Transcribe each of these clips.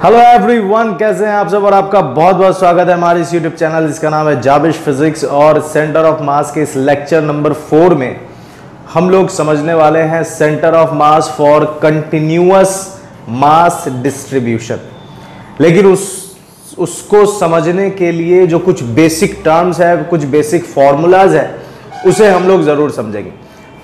Hello everyone, कैसे हैं आप सब। और आपका बहुत बहुत स्वागत है हमारे इस यूट्यूब चैनल जिसका नाम है जाबिश फिजिक्स। और सेंटर ऑफ मास के इस लेक्चर नंबर 4 में हम लोग समझने वाले हैं centre of mass for continuous mass distribution. लेकिन उसको समझने के लिए जो कुछ बेसिक टर्म्स है, कुछ बेसिक फॉर्मूलाज है, उसे हम लोग ज़रूर समझेंगे।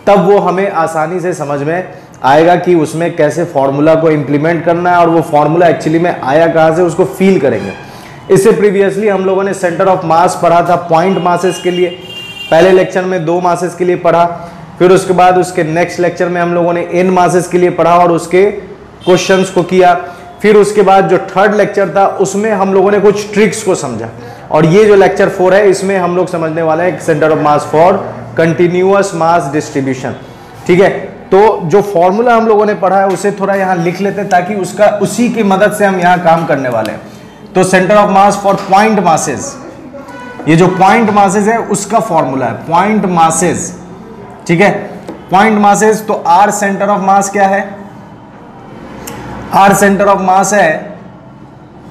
तब वो हमें आसानी से समझ में आएगा कि उसमें कैसे फॉर्मूला को इंप्लीमेंट करना है और वो फॉर्मूला एक्चुअली में आया कहाँ से, उसको फील करेंगे। इससे प्रीवियसली हम लोगों ने सेंटर ऑफ मास पढ़ा था पॉइंट मासेस के लिए। पहले लेक्चर में 2 मासेस के लिए पढ़ा, फिर उसके बाद उसके नेक्स्ट लेक्चर में हम लोगों ने n मासेस के लिए पढ़ा और उसके क्वेश्चंस को किया। फिर उसके बाद जो थर्ड लेक्चर था उसमें हम लोगों ने कुछ ट्रिक्स को समझा। और ये जो लेक्चर 4 है इसमें हम लोग समझने वाले हैं centre of mass for continuous mass distribution. ठीक है, तो जो फॉर्मूला हम लोगों ने पढ़ा है उसे थोड़ा यहाँ लिख लेते हैं ताकि उसी की मदद से हम यहाँ काम करने वाले हैं। तो centre of mass for point masses, ये जो पॉइंट मासेस है उसका फॉर्मूला है पॉइंट मासेस। ठीक है, पॉइंट मासेस। तो आर सेंटर ऑफ मास क्या है? आर सेंटर ऑफ मास है,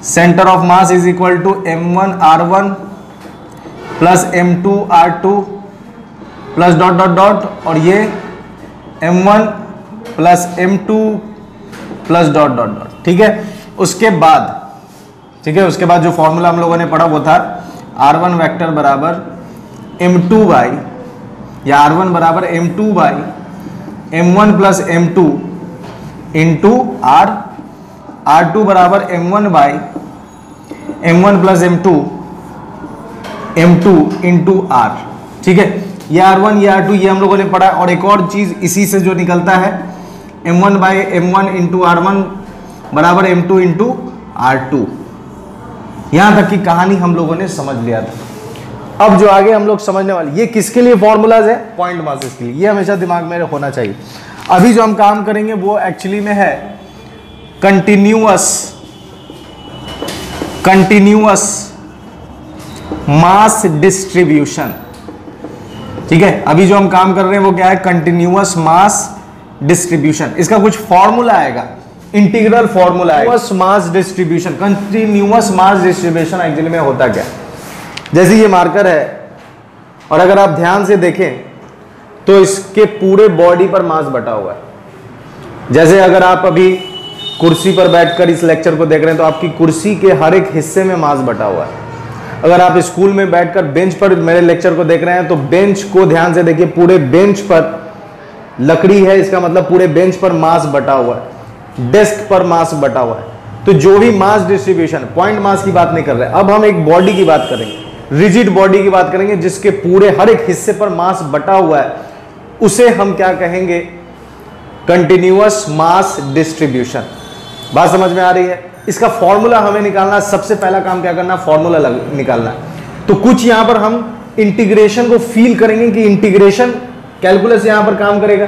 centre of mass is equal to m1 r1 plus m2 r2 plus dot dot dot, और ये m1 plus m2 plus dot dot dot. ठीक है, उसके बाद जो फॉर्मूला हम लोगों ने पढ़ा वो था r1 वेक्टर बराबर m2 बाई, या r1 बराबर m2 by m1 plus m2 into r2 बराबर m1 by m1 plus m2 into r। ठीक है, ये r1 ये r2 ये हम लोगों ने पढ़ा। और एक और चीज इसी से जो निकलता है m1 by m1 into r1 बराबर m2 इंटू r2। यहां तक की कहानी हम लोगों ने समझ लिया था। अब जो आगे हम लोग समझने वाले, ये किसके लिए फॉर्मूलाज है? पॉइंट मासेस के लिए। ये हमेशा दिमाग में होना चाहिए। अभी जो हम काम करेंगे वो एक्चुअली में है कंटिन्यूअस मास डिस्ट्रीब्यूशन। ठीक है, अभी जो हम काम कर रहे हैं वो क्या है? Continuous mass distribution. इसका कुछ फॉर्मूला आएगा, इंटीग्रल फॉर्मूला आएगा। Mass distribution, continuous mass distribution actually में होता क्या? जैसे ये मार्कर है और अगर आप ध्यान से देखें तो इसके पूरे बॉडी पर मास बटा हुआ है। जैसे अगर आप अभी कुर्सी पर बैठकर इस लेक्चर को देख रहे हैं तो आपकी कुर्सी के हर एक हिस्से में मास बटा हुआ है। अगर आप स्कूल में बैठकर बेंच पर मेरे लेक्चर को देख रहे हैं तो बेंच को ध्यान से देखिए, पूरे बेंच पर लकड़ी है, इसका मतलब पूरे बेंच पर मास बटा हुआ है, डेस्क पर मास बटा हुआ है। तो जो भी मास डिस्ट्रीब्यूशन, पॉइंट मास की बात नहीं कर रहे, अब हम एक बॉडी की बात करेंगे, रिजिड बॉडी की बात करेंगे जिसके पूरे हर एक हिस्से पर मास बटा हुआ है, उसे हम क्या कहेंगे? Continuous mass distribution. बात समझ में आ रही है? इसका फॉर्मूला हमें निकालना, सबसे पहला काम क्या करना? फॉर्मूला निकालना। तो कुछ यहां पर हम इंटीग्रेशन को फील करेंगे कि इंटीग्रेशन कैलकुलस यहां पर काम करेगा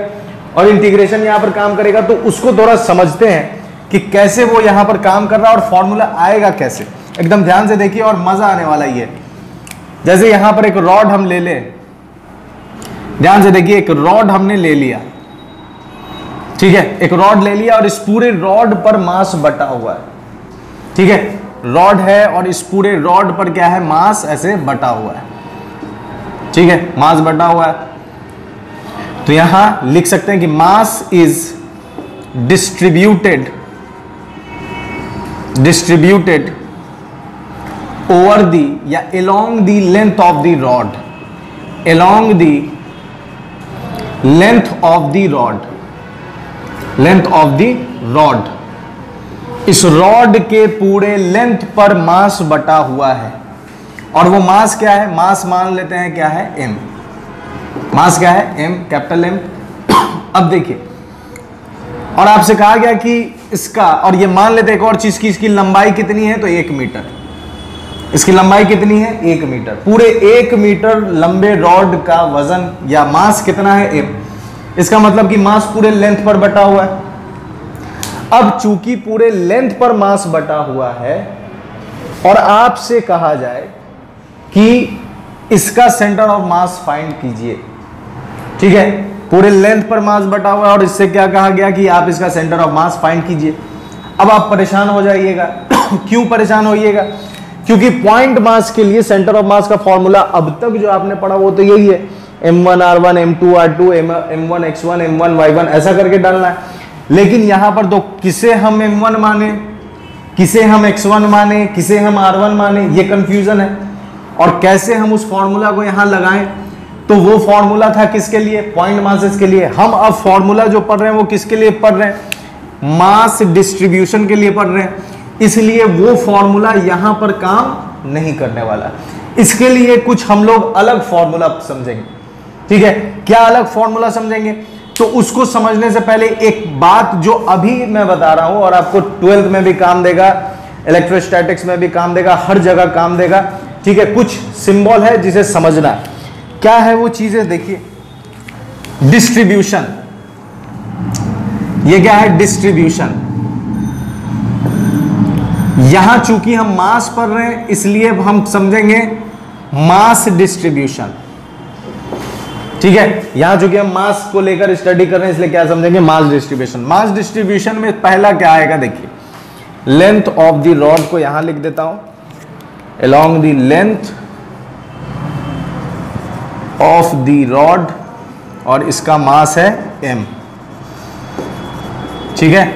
और इंटीग्रेशन यहां पर काम करेगा। तो उसको थोड़ा समझते हैं कि कैसे वो यहां पर काम कर रहा है और फॉर्मूला आएगा कैसे। एकदम ध्यान से देखिए और मजा आने वाला ही है। जैसे यहां पर एक रॉड हम ले लें, ध्यान से देखिए, एक रॉड हमने ले लिया। ठीक है, एक रॉड ले लिया और इस पूरे रॉड पर मास बटा हुआ है। ठीक है, रॉड है और इस पूरे रॉड पर क्या है? मास ऐसे बटा हुआ है। ठीक है, मास बटा हुआ है। तो यहां लिख सकते हैं कि mass is distributed over the या along the length of the rod, along the length of the rod, इस रॉड के पूरे लेंथ पर मास बटा हुआ है। और वो मास क्या है? मास मान लेते हैं क्या है? m। मास क्या है? m, capital M। अब देखिए, और आपसे कहा गया कि इसका, और ये मान लेते हैं एक और चीज की, इसकी लंबाई कितनी है? तो 1 मीटर। इसकी लंबाई कितनी है? 1 मीटर। पूरे 1 मीटर लंबे रॉड का वजन या मास कितना है? m। इसका मतलब कि मास पूरे लेंथ पर बटा हुआ है। अब चूंकि पूरे लेंथ पर मास बटा हुआ है और आपसे कहा जाए कि इसका सेंटर ऑफ मास फाइंड कीजिए। ठीक है, पूरे लेंथ पर मास बटा हुआ है और इससे क्या कहा गया कि आप इसका सेंटर ऑफ मास फाइंड कीजिए। अब आप परेशान हो जाइएगा। क्यों परेशान होइएगा? क्योंकि पॉइंट मास के लिए सेंटर ऑफ मास का फॉर्मूला अब तक जो आपने पढ़ा वो तो यही है, m1 r1 m2 r2 m1 x1 m1 y1 ऐसा करके डालना है। लेकिन यहां पर तो किसे हम m1 माने, किसे हम x1 माने, किसे हम r1 माने, ये कंफ्यूजन है। और कैसे हम उस फॉर्मूला को यहां लगाएं? तो वो फॉर्मूला था किसके लिए? पॉइंट मासेस के लिए। हम अब फॉर्मूला जो पढ़ रहे हैं वो किसके लिए पढ़ रहे हैं? मास डिस्ट्रीब्यूशन के लिए पढ़ रहे हैं। इसलिए वो फॉर्मूला यहां पर काम नहीं करने वाला। इसके लिए कुछ हम लोग अलग फॉर्मूला समझेंगे। ठीक है, क्या अलग फॉर्मूला समझेंगे? तो उसको समझने से पहले एक बात जो अभी मैं बता रहा हूं और आपको 12th में भी काम देगा, इलेक्ट्रोस्टैटिक्स में भी काम देगा, हर जगह काम देगा। ठीक है, कुछ सिंबल है जिसे समझना है। क्या है वो चीजें? देखिए, डिस्ट्रीब्यूशन, ये क्या है? डिस्ट्रीब्यूशन। यहां चूंकि हम मास पढ़ रहे हैं इसलिए हम समझेंगे मास डिस्ट्रीब्यूशन। ठीक है, यहां चूंकि हम मास को लेकर स्टडी कर रहे हैं इसलिए क्या समझेंगे? Mass distribution. मास डिस्ट्रीब्यूशन में पहला क्या आएगा? देखिए, लेंथ ऑफ द रॉड को यहां लिख देता हूं, along the length of the rod, और इसका मास है m। ठीक है,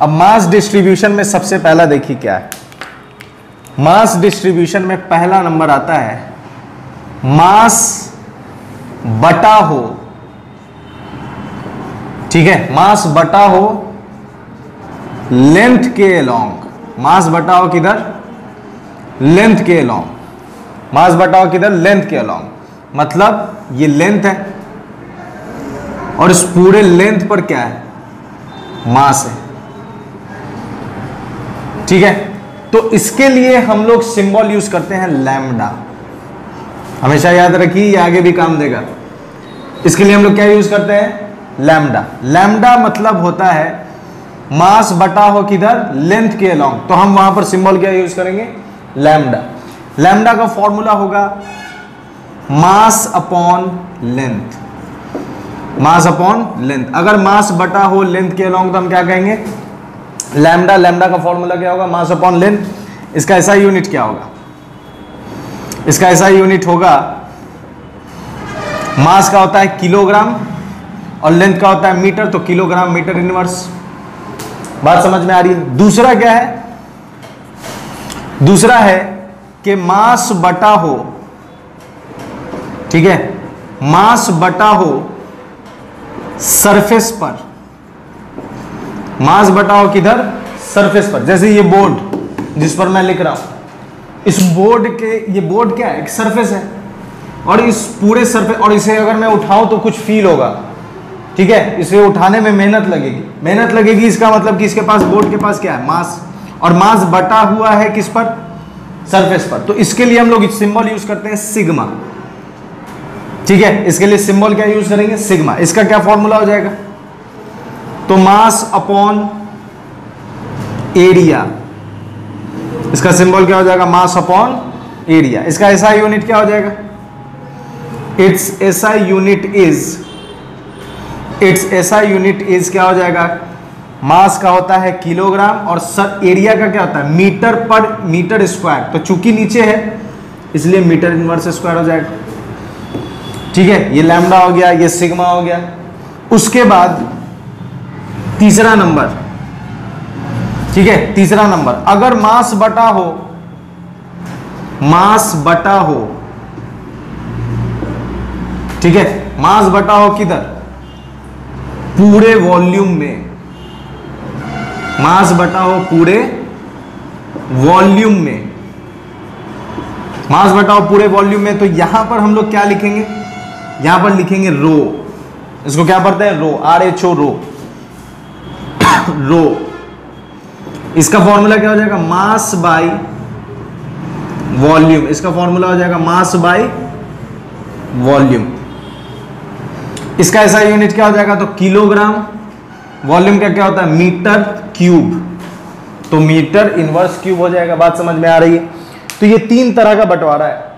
अब मास डिस्ट्रीब्यूशन में सबसे पहला देखिए क्या है। मास डिस्ट्रीब्यूशन में पहला नंबर आता है मास बटा हो। ठीक है, मास बटा हो लेंथ के अलोंग। मास बटा हो किधर? लेंथ के अलोंग। मास बटाओ किधर? लेंथ के अलोंग। मतलब ये लेंथ है और इस पूरे लेंथ पर क्या है? मास है। ठीक है, तो इसके लिए हम लोग सिंबल यूज करते हैं लैम्डा। हमेशा याद रखिए, ये आगे भी काम देगा। इसके लिए हम लोग क्या यूज करते हैं? लैम्डा। लैम्डा मतलब होता है मास बटा हो किधर? लेंथ के अलोंग। तो हम वहां पर सिंबल क्या यूज करेंगे? लैम्डा। लैम्डा का फॉर्मूला होगा mass upon length. Mass upon length. अगर मास बटा हो लेंथ के अलोंग तो हम क्या कहेंगे? लैम्डा। लैम्डा का फॉर्मूला क्या होगा? Mass upon length. इसका ऐसा यूनिट क्या होगा? इसका ऐसा यूनिट होगा, मास का होता है किलोग्राम और लेंथ का होता है मीटर, तो किलोग्राम मीटर इनवर्स। बात समझ में आ रही है? दूसरा क्या है? दूसरा है कि मास बटा हो, ठीक है, मास बटा हो सरफेस पर। मास बटा हो किधर? सरफेस पर। जैसे ये बोर्ड जिस पर मैं लिख रहा हूं, इस बोर्ड के, ये बोर्ड क्या है? एक सरफेस है और इस पूरे सरफेस, और इसे अगर मैं उठाऊं तो कुछ फील होगा। ठीक है, इसे उठाने में मेहनत लगेगी। मेहनत लगेगी इसका मतलब कि इसके पास, बोर्ड के पास क्या है? मास। और मास बटा हुआ है किस पर? सरफेस पर। तो इसके लिए हम लोग सिंबल यूज करते हैं सिग्मा। ठीक है, इसके लिए सिंबल क्या यूज करेंगे? सिग्मा। इसका क्या फॉर्मूला हो जाएगा? तो मास अपॉन एरिया। इसका सिंबल क्या हो जाएगा? Mass upon area. इसका एसआई यूनिट क्या हो जाएगा? It's SI unit is, it's SI unit is क्या हो जाएगा? मास का होता है किलोग्राम और एरिया का क्या होता है? मीटर पर मीटर स्क्वायर। तो चूंकि नीचे है इसलिए मीटर इनवर्स स्क्वायर हो जाएगा। ठीक है, ये लैम्डा हो गया, ये सिग्मा हो गया। उसके बाद तीसरा नंबर, ठीक है, तीसरा नंबर, अगर मास बटा हो, मास बटा हो, ठीक है, मास बटा हो किधर? पूरे वॉल्यूम में। मास बटा हो पूरे वॉल्यूम में। मास बटा हो पूरे वॉल्यूम में, तो यहां पर हम लोग क्या लिखेंगे? यहां पर लिखेंगे रो। इसको क्या पढ़ते हैं? रो, RHO, रो। रो। इसका फॉर्मूला क्या हो जाएगा? Mass by volume. इसका फॉर्मूला हो जाएगा मास बाय वॉल्यूम। इसका ऐसा यूनिट क्या हो जाएगा? तो किलोग्राम। वॉल्यूम का क्या होता है? Metre cube. तो मीटर इनवर्स क्यूब हो जाएगा। बात समझ में आ रही है? तो ये तीन तरह का बंटवारा है।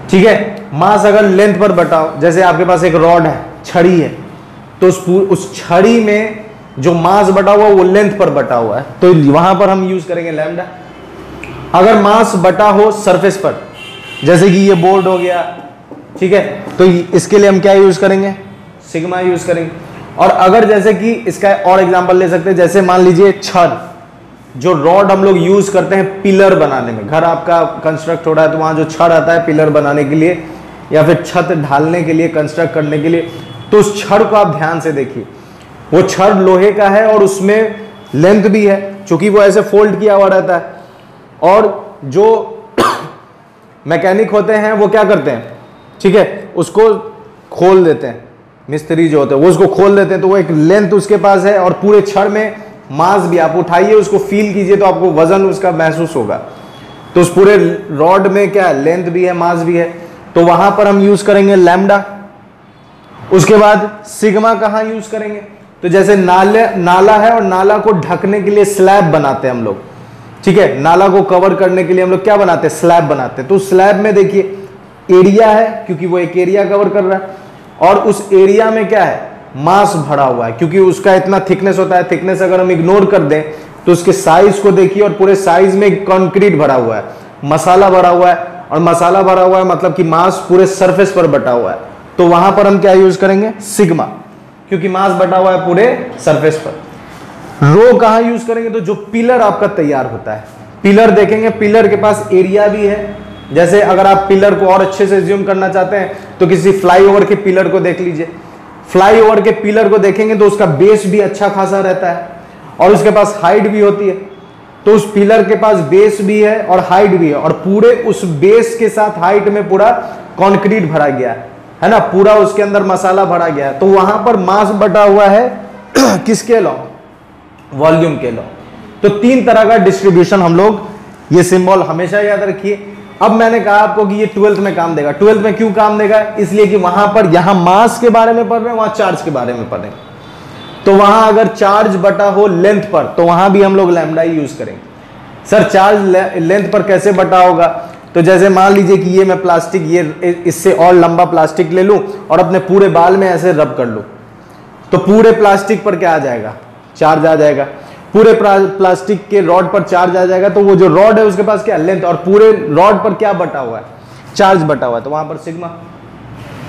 ठीक है, मास अगर लेंथ पर बटाओ, जैसे आपके पास एक रॉड है, छड़ी है, तो उस छड़ी में जो मास बटा हुआ वो लेंथ पर बटा हुआ है, तो वहां पर हम यूज करेंगे लैम्डा। अगर मास बटा हो सरफेस पर, जैसे कि ये बोर्ड हो गया, ठीक है, तो इसके लिए हम क्या यूज करेंगे, सिग्मा यूज करेंगे। और अगर जैसे कि इसका और एग्जांपल ले सकते हैं, जैसे मान लीजिए छड़, जो रॉड हम लोग यूज करते हैं पिलर बनाने में, घर आपका कंस्ट्रक्ट हो रहा है तो वहां जो छड़ आता है पिलर बनाने के लिए या फिर छत ढालने के लिए, कंस्ट्रक्ट करने के लिए, तो उस छड़ को आप ध्यान से देखिए, वो छड़ लोहे का है और उसमें लेंथ भी है, क्योंकि वो ऐसे फोल्ड किया हुआ रहता है। और जो मैकेनिक होते हैं वो क्या करते हैं, ठीक है, उसको खोल देते हैं, मिस्त्री जो होते हैं वो उसको खोल देते हैं, तो वो एक लेंथ उसके पास है और पूरे छड़ में मास भी, आप उठाइए उसको फील कीजिए तो आपको वजन उसका महसूस होगा। तो उस पूरे रॉड में क्या है, लेंथ भी है, मास भी है, तो वहां पर हम यूज करेंगे लैम्डा। उसके बाद सिग्मा कहां यूज करेंगे, तो जैसे नाला है और नाला को ढकने के लिए स्लैब बनाते हैं हम लोग, ठीक है, नाला को कवर करने के लिए हम लोग क्या बनाते हैं, स्लैब बनाते हैं। तो स्लैब में देखिए एरिया है, क्योंकि वो एक एरिया कवर कर रहा है, और उस एरिया में क्या है, मास भरा हुआ है, क्योंकि उसका इतना थिकनेस होता है। थिकनेस अगर हम इग्नोर कर दें तो उसके साइज को देखिए, और पूरे साइज में कंक्रीट भरा हुआ है, मसाला भरा हुआ है, और मसाला भरा हुआ है मतलब कि मास पूरे सरफेस पर बटा हुआ है, तो वहां पर हम क्या यूज करेंगे, सिग्मा, क्योंकि मास बटा हुआ है पूरे सरफेस पर। रो कहां यूज करेंगे, तो जो पिलर आपका तैयार होता है, पिलर देखेंगे, पिलर के पास एरिया भी है। जैसे अगर आप पिलर को और अच्छे से ज्यूम करना चाहते हैं तो किसी फ्लाईओवर के पिलर को देख लीजिए, फ्लाईओवर के पिलर को देखेंगे तो उसका बेस भी अच्छा खासा रहता है और उसके पास हाइट भी होती है। तो उस पिलर के पास बेस भी है और हाइट भी है, और पूरे उस बेस के साथ हाइट में पूरा कंक्रीट भरा गया है ना, पूरा उसके अंदर मसाला भरा गया है, तो वहां पर मास बटा हुआ है किसके लॉ, वॉल्यूम के लॉ। तो तीन तरह का डिस्ट्रीब्यूशन हम लोग, ये सिंबल हमेशा याद रखिए। अब मैंने कहा आपको कि ये 12th में काम देगा। 12th में क्यों काम देगा, इसलिए कि वहां पर यहां मास के बारे में पढ़ रहे हैं, वहां चार्ज के बारे में पढ़ रहे हैं, तो वहां अगर चार्ज बटा हो लेंथ पर तो वहां भी हम लोग लैम्डा ही यूज करेंगे। सर चार्ज लेंथ पर कैसे बटा होगा, तो जैसे मान लीजिए कि ये मैं प्लास्टिक, ये इससे और लंबा प्लास्टिक ले लूं और अपने पूरे बाल में ऐसे रब कर लूं, तो पूरे प्लास्टिक पर क्या आ जाएगा, चार्ज आ जाएगा। पूरे प्लास्टिक के रॉड पर चार्ज आ जाएगा, तो वो जो रॉड है उसके पास क्या लेंथ, और पूरे रॉड पर क्या बटा हुआ है, चार्ज बटा हुआ है, तो वहां पर सिग्मा।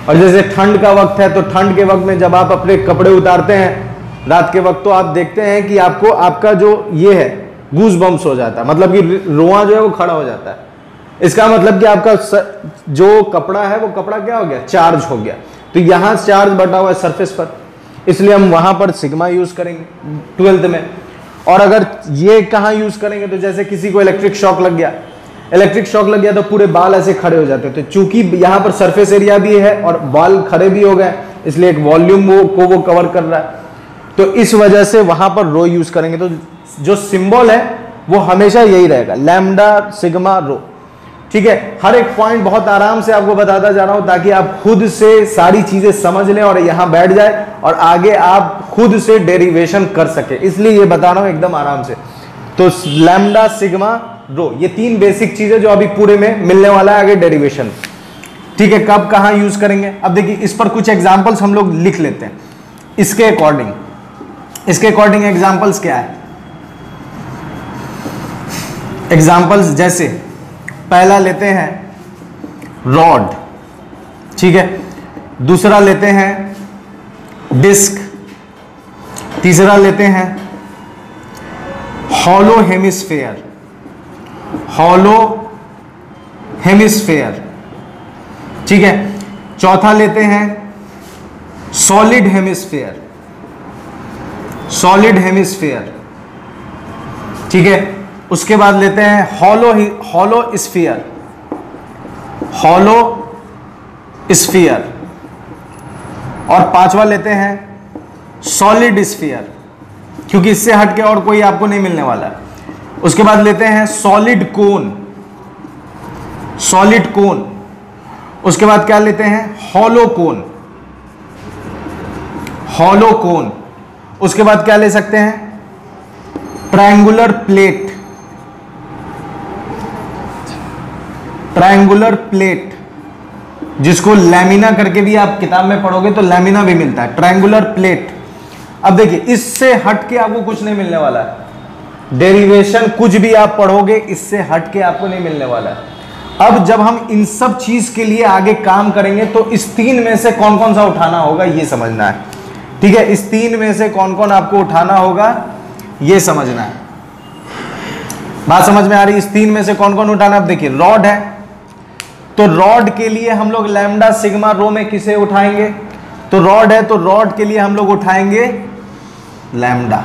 और जैसे ठंड का वक्त है, तो ठंड के वक्त में जब आप अपने कपड़े उतारते हैं रात के वक्त, तो आप देखते हैं कि आपको आपका जो ये है गूज बम्स हो जाता है, मतलब कि रोआ जो है वो खड़ा हो जाता है। इसका मतलब कि आपका जो कपड़ा है वो कपड़ा क्या हो गया, चार्ज हो गया। तो यहां चार्ज बटा हुआ है सरफेस पर, इसलिए हम वहां पर सिग्मा यूज करेंगे 12th में। और अगर ये कहां यूज करेंगे, तो जैसे किसी को इलेक्ट्रिक शॉक लग गया, इलेक्ट्रिक शॉक लग गया तो पूरे बाल ऐसे खड़े हो जाते हैं, तो चूंकि यहां पर सरफेस एरिया भी है और बाल खड़े भी हो गए, इसलिए एक वॉल्यूम को वो कवर कर रहा है, तो इस वजह से वहां पर रो यूज करेंगे। तो जो सिंबल है वो हमेशा यही रहेगा, लैम्डा सिग्मा रो, ठीक है। हर एक पॉइंट बहुत आराम से आपको बताता जा रहा हूं ताकि आप खुद से सारी चीजें समझ लें और यहां बैठ जाए और आगे आप खुद से डेरिवेशन कर सके, इसलिए ये बता रहा हूं एकदम आराम से। तो लैम्डा सिग्मा रो, ये तीन बेसिक चीजें जो अभी पूरे में मिलने वाला है आगे डेरिवेशन, ठीक है। कब कहां यूज करेंगे, अब देखिए इस पर कुछ एग्जांपल्स हम लोग लिख लेते हैं इसके अकॉर्डिंग एग्जांपल्स क्या है। एग्जांपल्स जैसे पहला लेते हैं रॉड, ठीक है, दूसरा लेते हैं डिस्क, तीसरा लेते हैं हॉलो हेमिस्फेयर, ठीक है, चौथा लेते हैं सॉलिड हेमिस्फेयर, ठीक है। उसके बाद लेते हैं हॉलो स्फीयर, और पांचवा लेते हैं सॉलिड स्फीयर, क्योंकि इससे हटके और कोई आपको नहीं मिलने वाला है। उसके बाद लेते हैं सॉलिड कोन, उसके बाद क्या लेते हैं हॉलो कोन, उसके बाद क्या ले सकते हैं ट्रायंगुलर प्लेट, जिसको लैमिना करके भी आप किताब में पढ़ोगे तो लैमिना भी मिलता है, ट्रायंगुलर प्लेट। अब देखिए इससे हट के आपको कुछ नहीं मिलने वाला है, डेरिवेशन कुछ भी आप पढ़ोगे इससे हट के आपको नहीं मिलने वाला है। अब जब हम इन सब चीज के लिए आगे काम करेंगे तो इस तीन में से कौन कौन सा उठाना होगा ये समझना है, ठीक है। इस तीन में से कौन कौन आपको उठाना होगा ये समझना है। बात समझ में आ रही है? इस तीन में से कौन कौन उठाना है? अब देखिए रॉड है, तो रॉड के लिए हम लोग लैम्डा सिग्मा रो में किसे उठाएंगे? तो रॉड है तो रॉड के लिए हम लोग उठाएंगे लैम्डा,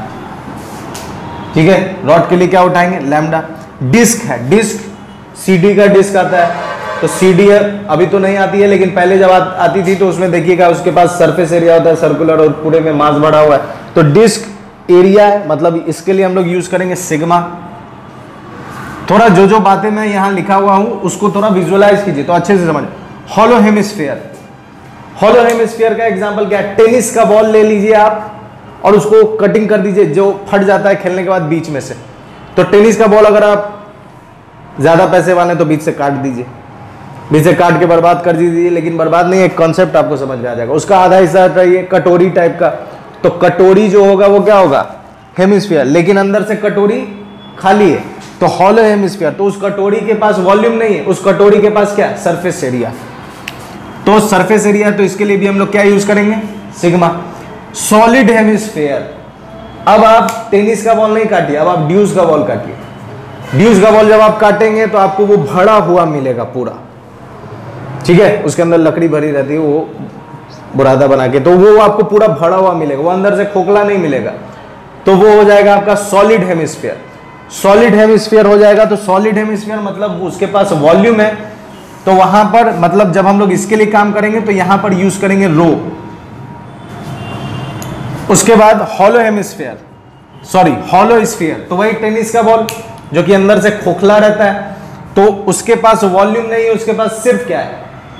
ठीक है। रॉड के लिए क्या उठाएंगे? लैम्डा। डिस्क है, डिस्क सीडी का डिस्क आता है, तो सीडी अभी तो नहीं आती है लेकिन पहले जब आती थी तो उसमें देखिएगा उसके पास सरफेस एरिया होता है सर्कुलर और पूरे में मास बढ़ा हुआ है, तो डिस्क एरिया है, मतलब इसके लिए हम लोग यूज करेंगे सिग्मा। थोड़ा जो जो बातें मैं यहां लिखा हुआ हूं उसको थोड़ा विजुअलाइज कीजिए तो अच्छे से समझ। हॉलो हेमिस्फीयर, हॉलो हेमिस्फीयर का एग्जांपल क्या है? टेनिस का बॉल ले लीजिए आप और उसको कटिंग कर दीजिए जो फट जाता है खेलने के बाद बीच में से। तो टेनिस का बॉल अगर आप ज्यादा पैसे वाले तो बीच से काट दीजिए, बीच से काट के बर्बाद कर दीजिए, लेकिन बर्बाद नहीं, एक कॉन्सेप्ट आपको समझ में आ जाएगा। उसका आधा हिस्सा चाहिए कटोरी टाइप का, तो कटोरी जो होगा वो क्या होगा? हेमिस्फीयर, लेकिन अंदर से कटोरी खाली है, तो हॉलो हेमिस्फीयर। तो उस कटोरी के पास वॉल्यूम नहीं है, उस कटोरी के पास क्या? Surface area. तो सरफेस एरिया, तो इसके लिए भी हम लोग क्या यूज करेंगे? सिग्मा। सॉलिड हेमिस्फीयर, अब आप टेनिस का बॉल नहीं काटिए, अब आप ड्यूस का बॉल काटिए। ड्यूस का बॉल जब आप काटेंगे तो आपको वो भरा हुआ मिलेगा पूरा, ठीक है। उसके अंदर लकड़ी भरी रहती है वो बुरादा बना के, तो वो आपको पूरा भरा हुआ मिलेगा, वो अंदर से खोखला नहीं मिलेगा, तो वो हो जाएगा आपका सॉलिड हेमिस्फीयर। सॉलिड हेमिस्फीयर हो जाएगा, तो सॉलिड हेमिस्फीयर मतलब उसके पास वॉल्यूम है, तो वहां पर मतलब जब हम लोग इसके लिए काम करेंगे तो यहां पर यूज करेंगे रो। उसके बाद hollow hemisphere, sorry hollow sphere, तो वही टेनिस का बॉल जो कि अंदर से खोखला रहता है, तो उसके पास वॉल्यूम नहीं है, उसके पास सिर्फ क्या है?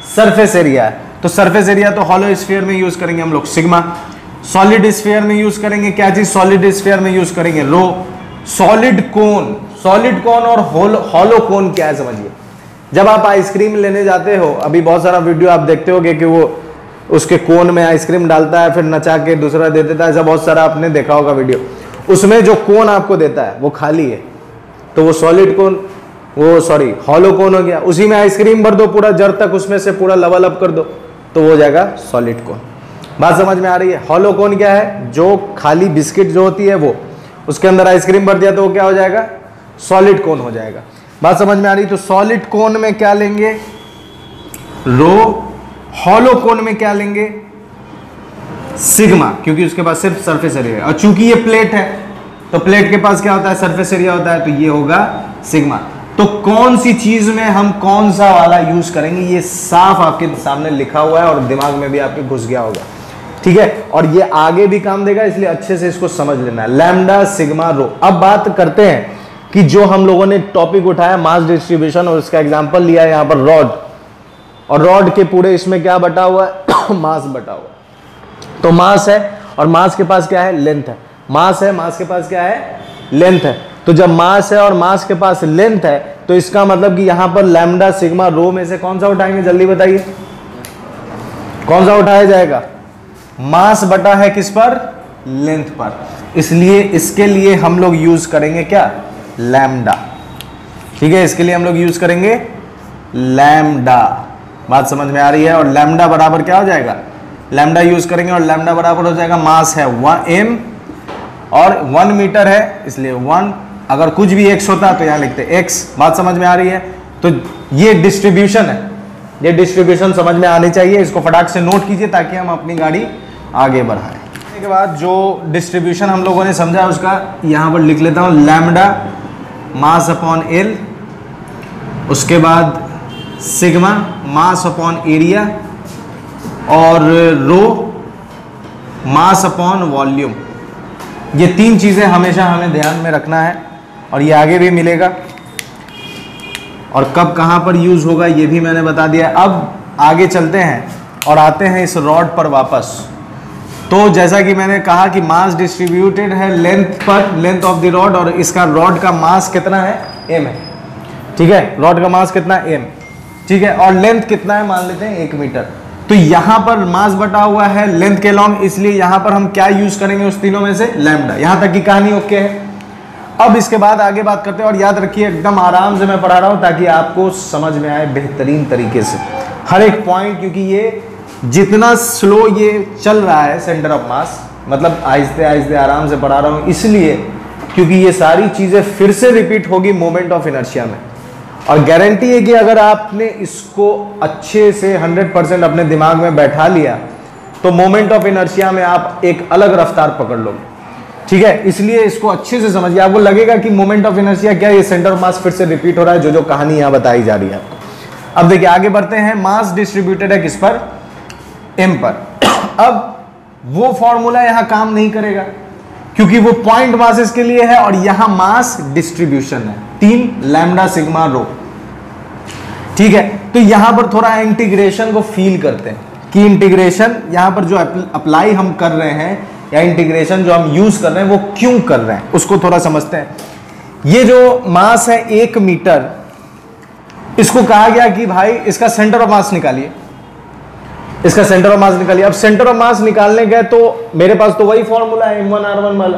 सरफेस एरिया है। तो सरफेस एरिया तो हॉलो स्फीयर में यूज करेंगे हम लोग सिग्मा। सॉलिड स्फीयर में यूज करेंगे क्या चीज? सॉलिड स्फीयर में यूज करेंगे रो। सॉलिड कोन, सॉलिड कोन और हॉलो कोन क्या है समझिए। जब आप आइसक्रीम लेने जाते हो, अभी बहुत सारा वीडियो आप देखते होगे कि वो उसके कोन में आइसक्रीम डालता है फिर नचा के दूसरा दे देता है, ऐसा बहुत सारा आपने देखा होगा वीडियो। उसमें जो कोन आपको देता है वो खाली है, तो वो सॉलिड कोन, वो सॉरी हॉलो कोन हो गया। उसी में आइसक्रीम भर दो पूरा जड़ तक, उसमें से पूरा लेवल अप कर दो तो वो हो जाएगा सॉलिड कोन। बात समझ में आ रही है? हॉलो कोन क्या है? जो खाली बिस्किट जो होती है वो, उसके अंदर आइसक्रीम भर दिया तो वो क्या हो जाएगा? सॉलिड कोन हो जाएगा। बात समझ में आ रही? तो सॉलिड कोन में क्या लेंगे? रो। हॉलो कोन में क्या लेंगे? सिग्मा, क्योंकि उसके पास सिर्फ सरफेस एरिया है, और चूंकि ये प्लेट है तो प्लेट के पास क्या होता है? सरफेस एरिया होता है, तो ये होगा सिग्मा। तो कौन सी चीज में हम कौन सा वाला यूज करेंगे ये साफ आपके सामने लिखा हुआ है और दिमाग में भी आपके घुस गया होगा, ठीक है। और ये आगे भी काम देगा, इसलिए अच्छे से इसको समझ लेना है। लैम्डा सिग्मा रो। अब बात करते हैं कि जो हम लोगों ने टॉपिक उठाया मास डिस्ट्रीब्यूशन, और इसका एग्जांपल लिया है यहाँ पर रॉड, और रॉड के पूरे इसमें क्या बटा हुआ है? मास बटा हुआ है। तो मास है और मास के पास क्या है? लेंथ है। मास है, मास के पास क्या है? लेंथ है। तो जब मास है और मास के पास लेंथ है तो इसका मतलब कि यहां पर लैम्डा सिग्मा रो में से कौन सा उठाएंगे? जल्दी बताइए, कौन सा उठाया जाएगा? मास बटा है किस पर? लेंथ पर। इसलिए इसके लिए हम लोग यूज करेंगे क्या? लैम्डा, ठीक है। इसके लिए हम लोग यूज करेंगे लैम्डा। बात समझ में आ रही है? और लैम्डा बराबर क्या हो जाएगा? लैम्डा यूज करेंगे और लैम्डा बराबर हो जाएगा, मास है 1m और 1 मीटर है, इसलिए 1, अगर कुछ भी x होता तो यहां लिखते x। बात समझ में आ रही है? तो ये डिस्ट्रीब्यूशन है, ये डिस्ट्रीब्यूशन समझ में आनी चाहिए, इसको फटाक से नोट कीजिए ताकि हम अपनी गाड़ी आगे बढ़ाएं। इसके बाद जो डिस्ट्रीब्यूशन हम लोगों ने समझा उसका यहां पर लिख लेता हूं, लैम्डा मास अपॉन एल, उसके बाद सिग्मा मास अपॉन एरिया, और रो मास अपॉन वॉल्यूम। ये तीन चीजें हमेशा हमें ध्यान में रखना है और ये आगे भी मिलेगा, और कब कहां पर यूज होगा ये भी मैंने बता दिया। अब आगे चलते हैं और आते हैं इस रॉड पर वापस। तो जैसा कि मैंने कहा कि मास डिस्ट्रीब्यूटेड है लेंथ पर, लेंथ ऑफ द रॉड, और इसका रॉड का मास कितना है? m है, ठीक है। रॉड का मास कितना? m, ठीक है। और लेंथ कितना है? मान लेते हैं 1 मीटर। तो यहां पर मास बटा हुआ है लेंथ के लॉन्ग, इसलिए यहां पर हम क्या यूज करेंगे उस तीनों में से, लैम्डा। यहां तक की कहानी ओके है। अब इसके बाद आगे बात करते हैं, और याद रखिए एकदम आराम से मैं पढ़ा रहा हूं ताकि आपको समझ में आए बेहतरीन तरीके से हर एक पॉइंट, क्योंकि ये जितना स्लो ये चल रहा है सेंटर ऑफ मास, मतलब आहिस्ते आहिस्ते आराम से पढ़ा रहा हूं इसलिए क्योंकि ये सारी चीजें फिर से रिपीट होगी मोमेंट ऑफ इनर्शिया में। और गारंटी है कि अगर आपने इसको अच्छे से 100% अपने दिमाग में बैठा लिया तो मोमेंट ऑफ इनर्शिया में आप एक अलग रफ्तार पकड़ लोगे, ठीक है। इसलिए इसको अच्छे से समझिए, आपको लगेगा कि मोमेंट ऑफ इनर्शिया क्या है, ये सेंटर ऑफ मास फिर से रिपीट हो रहा है, जो कहानी यहां बताई जा रही है आपको। अब देखिए आगे बढ़ते हैं, मास डिस्ट्रीब्यूटेड है किस पर, m पर। अब वो फॉर्मूला यहां काम नहीं करेगा क्योंकि वो पॉइंट मासेस के लिए है और यहां मास डिस्ट्रीब्यूशन है 3 लैम्डा सिग्मा रो, ठीक है। तो यहां पर थोड़ा इंटीग्रेशन को फील करते हैं कि इंटीग्रेशन यहां पर जो अप्लाई हम कर रहे हैं या इंटीग्रेशन जो हम यूज कर रहे हैं वो क्यों कर रहे हैं उसको थोड़ा समझते हैं। ये जो मास है 1 मीटर, इसको कहा गया कि भाई इसका सेंटर ऑफ मास निकालिए, इसका सेंटर ऑफ मास निकालिए। अब सेंटर ऑफ मास निकालने गए तो मेरे पास तो वही फॉर्मूला है m1r1 वाला,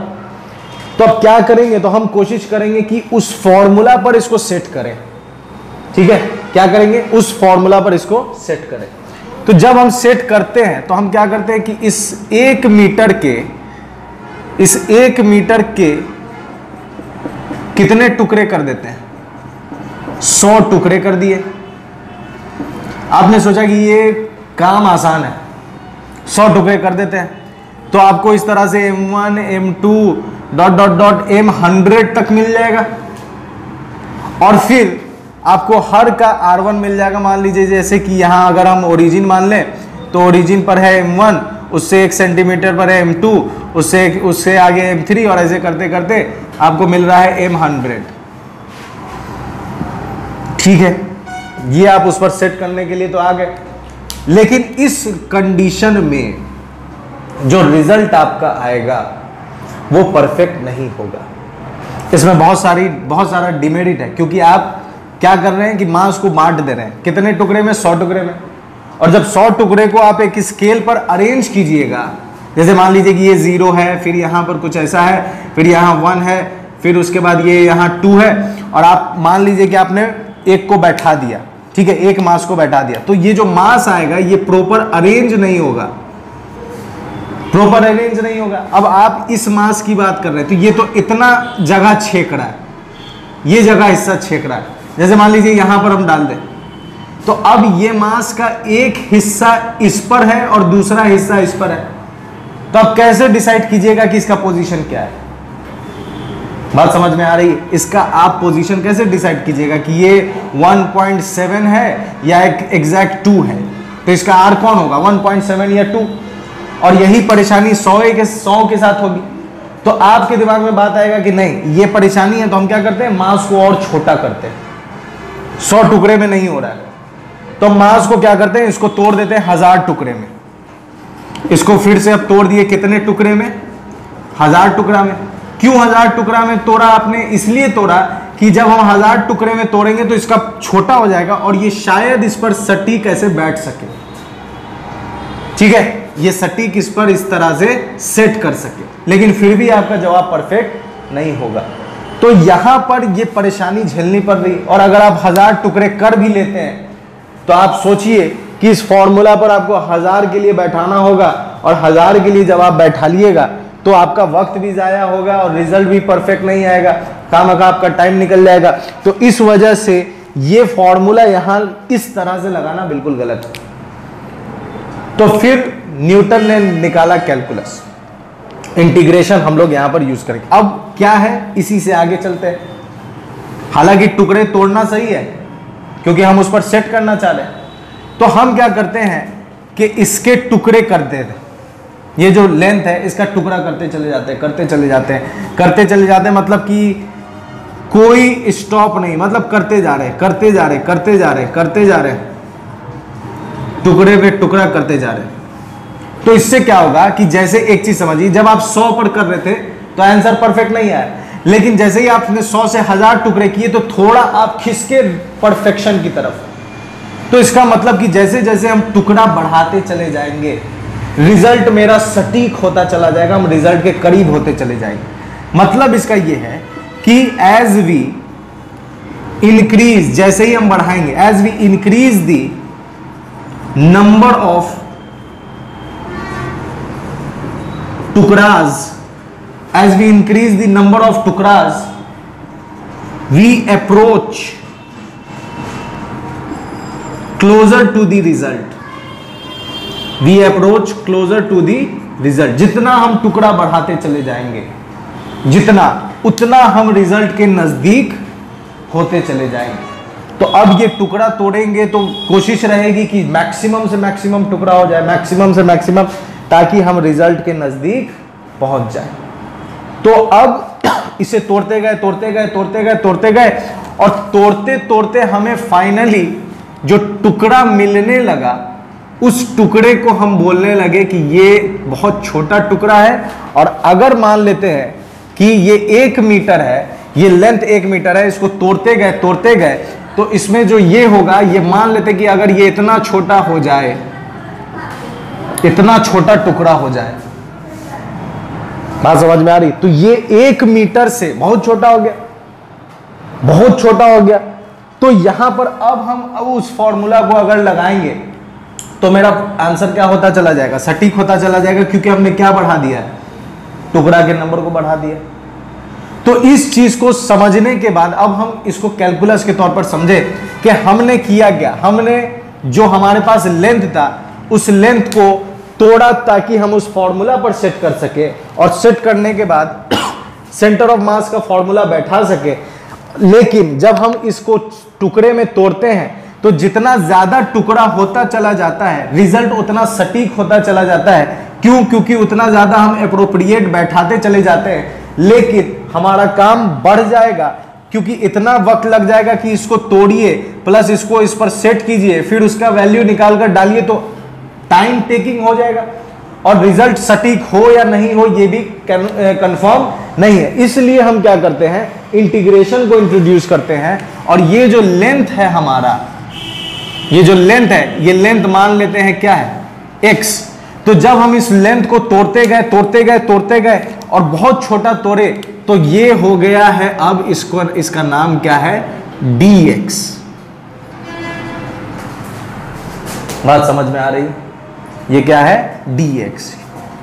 तो अब क्या करेंगे, तो हम कोशिश करेंगे कि उस फॉर्मूला पर इसको सेट करें, ठीक है। क्या करेंगे, उस फॉर्मूला पर इसको सेट करें। तो जब हम सेट करते हैं तो हम क्या करते हैं कि इस 1 मीटर के कितने टुकड़े कर देते हैं, 100 टुकड़े कर दिए। आपने सोचा कि ये काम आसान है, 100 टुकड़े कर देते हैं, तो आपको इस तरह से m1 m2 dot dot dot m100 तक मिल जाएगा और फिर आपको हर का r1 मिल जाएगा। मान लीजिए जैसे कि यहां अगर हम ओरिजिन मान लें तो ओरिजिन पर है m1, उससे 1 सेंटीमीटर पर है m2, उससे आगे m3 और ऐसे करते करते आपको मिल रहा है m100, ठीक है। ये आप उस पर सेट करने के लिए तो आ गए, लेकिन इस कंडीशन में जो रिजल्ट आपका आएगा वो परफेक्ट नहीं होगा। इसमें बहुत सारा डिमेरिट है, क्योंकि आप क्या कर रहे हैं कि मास को बांट दे रहे हैं, कितने टुकड़े में, 100 टुकड़े में। और जब 100 टुकड़े को आप एक स्केल पर अरेंज कीजिएगा, जैसे मान लीजिए कि ये 0 है, फिर यहां पर कुछ ऐसा है, फिर यहां 1 है, फिर उसके बाद ये यहां 2 है, और आप मान लीजिए कि आपने एक को बैठा दिया, ठीक है, एक मास को बैठा दिया, तो ये जो मास आएगा ये प्रॉपर अरेंज नहीं होगा, प्रॉपर अरेंज नहीं होगा। अब आप इस मास की बात कर रहे हैं तो ये तो इतना जगह छेक रहा है, ये जगह हिस्सा छेक रहा है। जैसे मान लीजिए यहां पर हम डाल दें तो अब ये मास का एक हिस्सा इस पर है और दूसरा हिस्सा इस पर है, तो अब कैसे डिसाइड कीजिएगा कि इसका पोजीशन क्या है। बात समझ में आ रही है? इसका आप पोजीशन कैसे डिसाइड कीजिएगा कि ये 1.7 है या एग्जैक्ट 2 है, तो इसका आर कौन होगा, 1.7 या 2। और यही परेशानी 100 के साथ होगी। तो आपके दिमाग में बात आएगा कि नहीं ये परेशानी है, तो हम क्या करते हैं, मास को और छोटा करते हैं, 100 टुकड़े में नहीं हो रहा है तो मास को क्या करते हैं, इसको तोड़ देते हैं 1000 टुकड़े में। इसको फिर से अब तोड़ दिए कितने टुकड़े में, 1000 टुकड़ा में। क्यों 1000 टुकड़ा में तोड़ा आपने, इसलिए तोड़ा कि जब हम 1000 टुकड़े में तोड़ेंगे तो इसका छोटा हो जाएगा और ये शायद इस पर सटीक ऐसे बैठ सके, ठीक है, ये सटीक इस पर इस तरह से सेट कर सके, लेकिन फिर भी आपका जवाब परफेक्ट नहीं होगा। तो यहां पर ये परेशानी झेलनी पड़ रही। और अगर आप 1000 टुकड़े कर भी लेते हैं तो आप सोचिए कि इस फॉर्मूला पर आपको 1000 के लिए बैठाना होगा, और 1000 के लिए जब आप बैठा लिएगा तो आपका वक्त भी जाया होगा और रिजल्ट भी परफेक्ट नहीं आएगा, खामखा आपका टाइम निकल जाएगा। तो इस वजह से ये फॉर्मूला यहां इस तरह से लगाना बिल्कुल गलत है। तो फिर न्यूटन ने निकाला कैलकुलस, इंटीग्रेशन हम लोग यहां पर यूज करेंगे। अब क्या है, इसी से आगे चलते हैं। हालांकि टुकड़े तोड़ना सही है क्योंकि हम उस पर सेट करना चाह रहे हैं, तो हम क्या करते हैं कि इसके टुकड़े करते हैं, ये जो लेंथ है इसका टुकड़ा करते चले जाते हैं, करते चले जाते हैं, करते चले जाते हैं, मतलब कि कोई स्टॉप नहीं, मतलब करते जा रहे हैं, करते जा रहे हैं, करते जा रहे हैं, करते जा रहे हैं, टुकड़े पे टुकड़ा करते जा रहे हैं। तो इससे क्या होगा कि जैसे एक चीज समझिए, जब आप 100 पर कर रहे थे तो आंसर परफेक्ट नहीं आया, लेकिन जैसे ही आपने 100 से 1000 टुकड़े किए तो थोड़ा आप खिसके परफेक्शन की तरफ, तो इसका मतलब कि जैसे जैसे हम टुकड़ा बढ़ाते चले जाएंगे रिजल्ट मेरा सटीक होता चला जाएगा, हम रिजल्ट के करीब होते चले जाएंगे। मतलब इसका यह है कि एज वी इंक्रीज, जैसे ही हम बढ़ाएंगे, as we increase the number of टुकड़ाज, as we increase the number of टुकड़ाज, we approach closer to the result, we approach closer to the result। जितना हम टुकड़ा बढ़ाते चले जाएंगे जितना, उतना हम रिजल्ट के नजदीक होते चले जाएंगे। तो अब ये टुकड़ा तोड़ेंगे तो कोशिश रहेगी कि मैक्सिमम से मैक्सिमम टुकड़ा हो जाए, मैक्सिमम से मैक्सिमम, ताकि हम रिजल्ट के नजदीक पहुंच जाए। तो अब इसे तोड़ते गए तोड़ते गए तोड़ते गए तोड़ते गए और तोड़ते तोड़ते हमें फाइनली जो टुकड़ा मिलने लगा, उस टुकड़े को हम बोलने लगे कि ये बहुत छोटा टुकड़ा है। और अगर मान लेते हैं कि ये 1 मीटर है, ये लेंथ 1 मीटर है, इसको तोड़ते गए तो इसमें जो ये होगा, ये मान लेते कि अगर ये इतना छोटा हो जाए, इतना छोटा टुकड़ा हो जाए, बात समझ में आ रही? तो ये 1 मीटर से बहुत छोटा हो गया, बहुत छोटा हो गया। तो यहां पर अब हम उस फॉर्मूला को अगर लगाएंगे तो मेरा आंसर क्या होता चला जाएगा, सटीक होता चला जाएगा, क्योंकि हमने क्या बढ़ा दिया है, टुकड़ा के नंबर को बढ़ा दिया। तो इस चीज को समझने के बाद अब हम इसको कैलकुलस के तौर पर समझे कि हमने किया क्या, हमने जो हमारे पास लेंथ था उस लेंथ को तोड़ा ताकि हम उस फॉर्मूला पर सेट कर सके, और सेट करने के बाद सेंटर ऑफ मास का फॉर्मूला बैठा सके। लेकिन जब हम इसको टुकड़े में तोड़ते हैं तो जितना ज्यादा टुकड़ा होता चला जाता है रिजल्ट उतना सटीक होता चला जाता है। क्यों? क्योंकि उतना ज्यादा हम एप्रोप्रिएट बैठाते चले जाते हैं, लेकिन हमारा काम बढ़ जाएगा, क्योंकि इतना वक्त लग जाएगा कि इसको तोड़िए प्लस इसको इस पर सेट कीजिए, फिर उसका वैल्यू निकाल कर डालिए, तो टाइम टेकिंग हो जाएगा और रिजल्ट सटीक हो या नहीं हो ये भी कंफर्म नहीं है। इसलिए हम क्या करते हैं, इंटीग्रेशन को इंट्रोड्यूस करते हैं। और ये जो लेंथ है हमारा, ये जो लेंथ है, ये लेंथ मान लेते हैं क्या है, x। तो जब हम इस लेंथ को तोड़ते गए और बहुत छोटा तोड़े तो ये हो गया है, अब इसका नाम क्या है, dx। बात समझ में आ रही? ये क्या है, dx।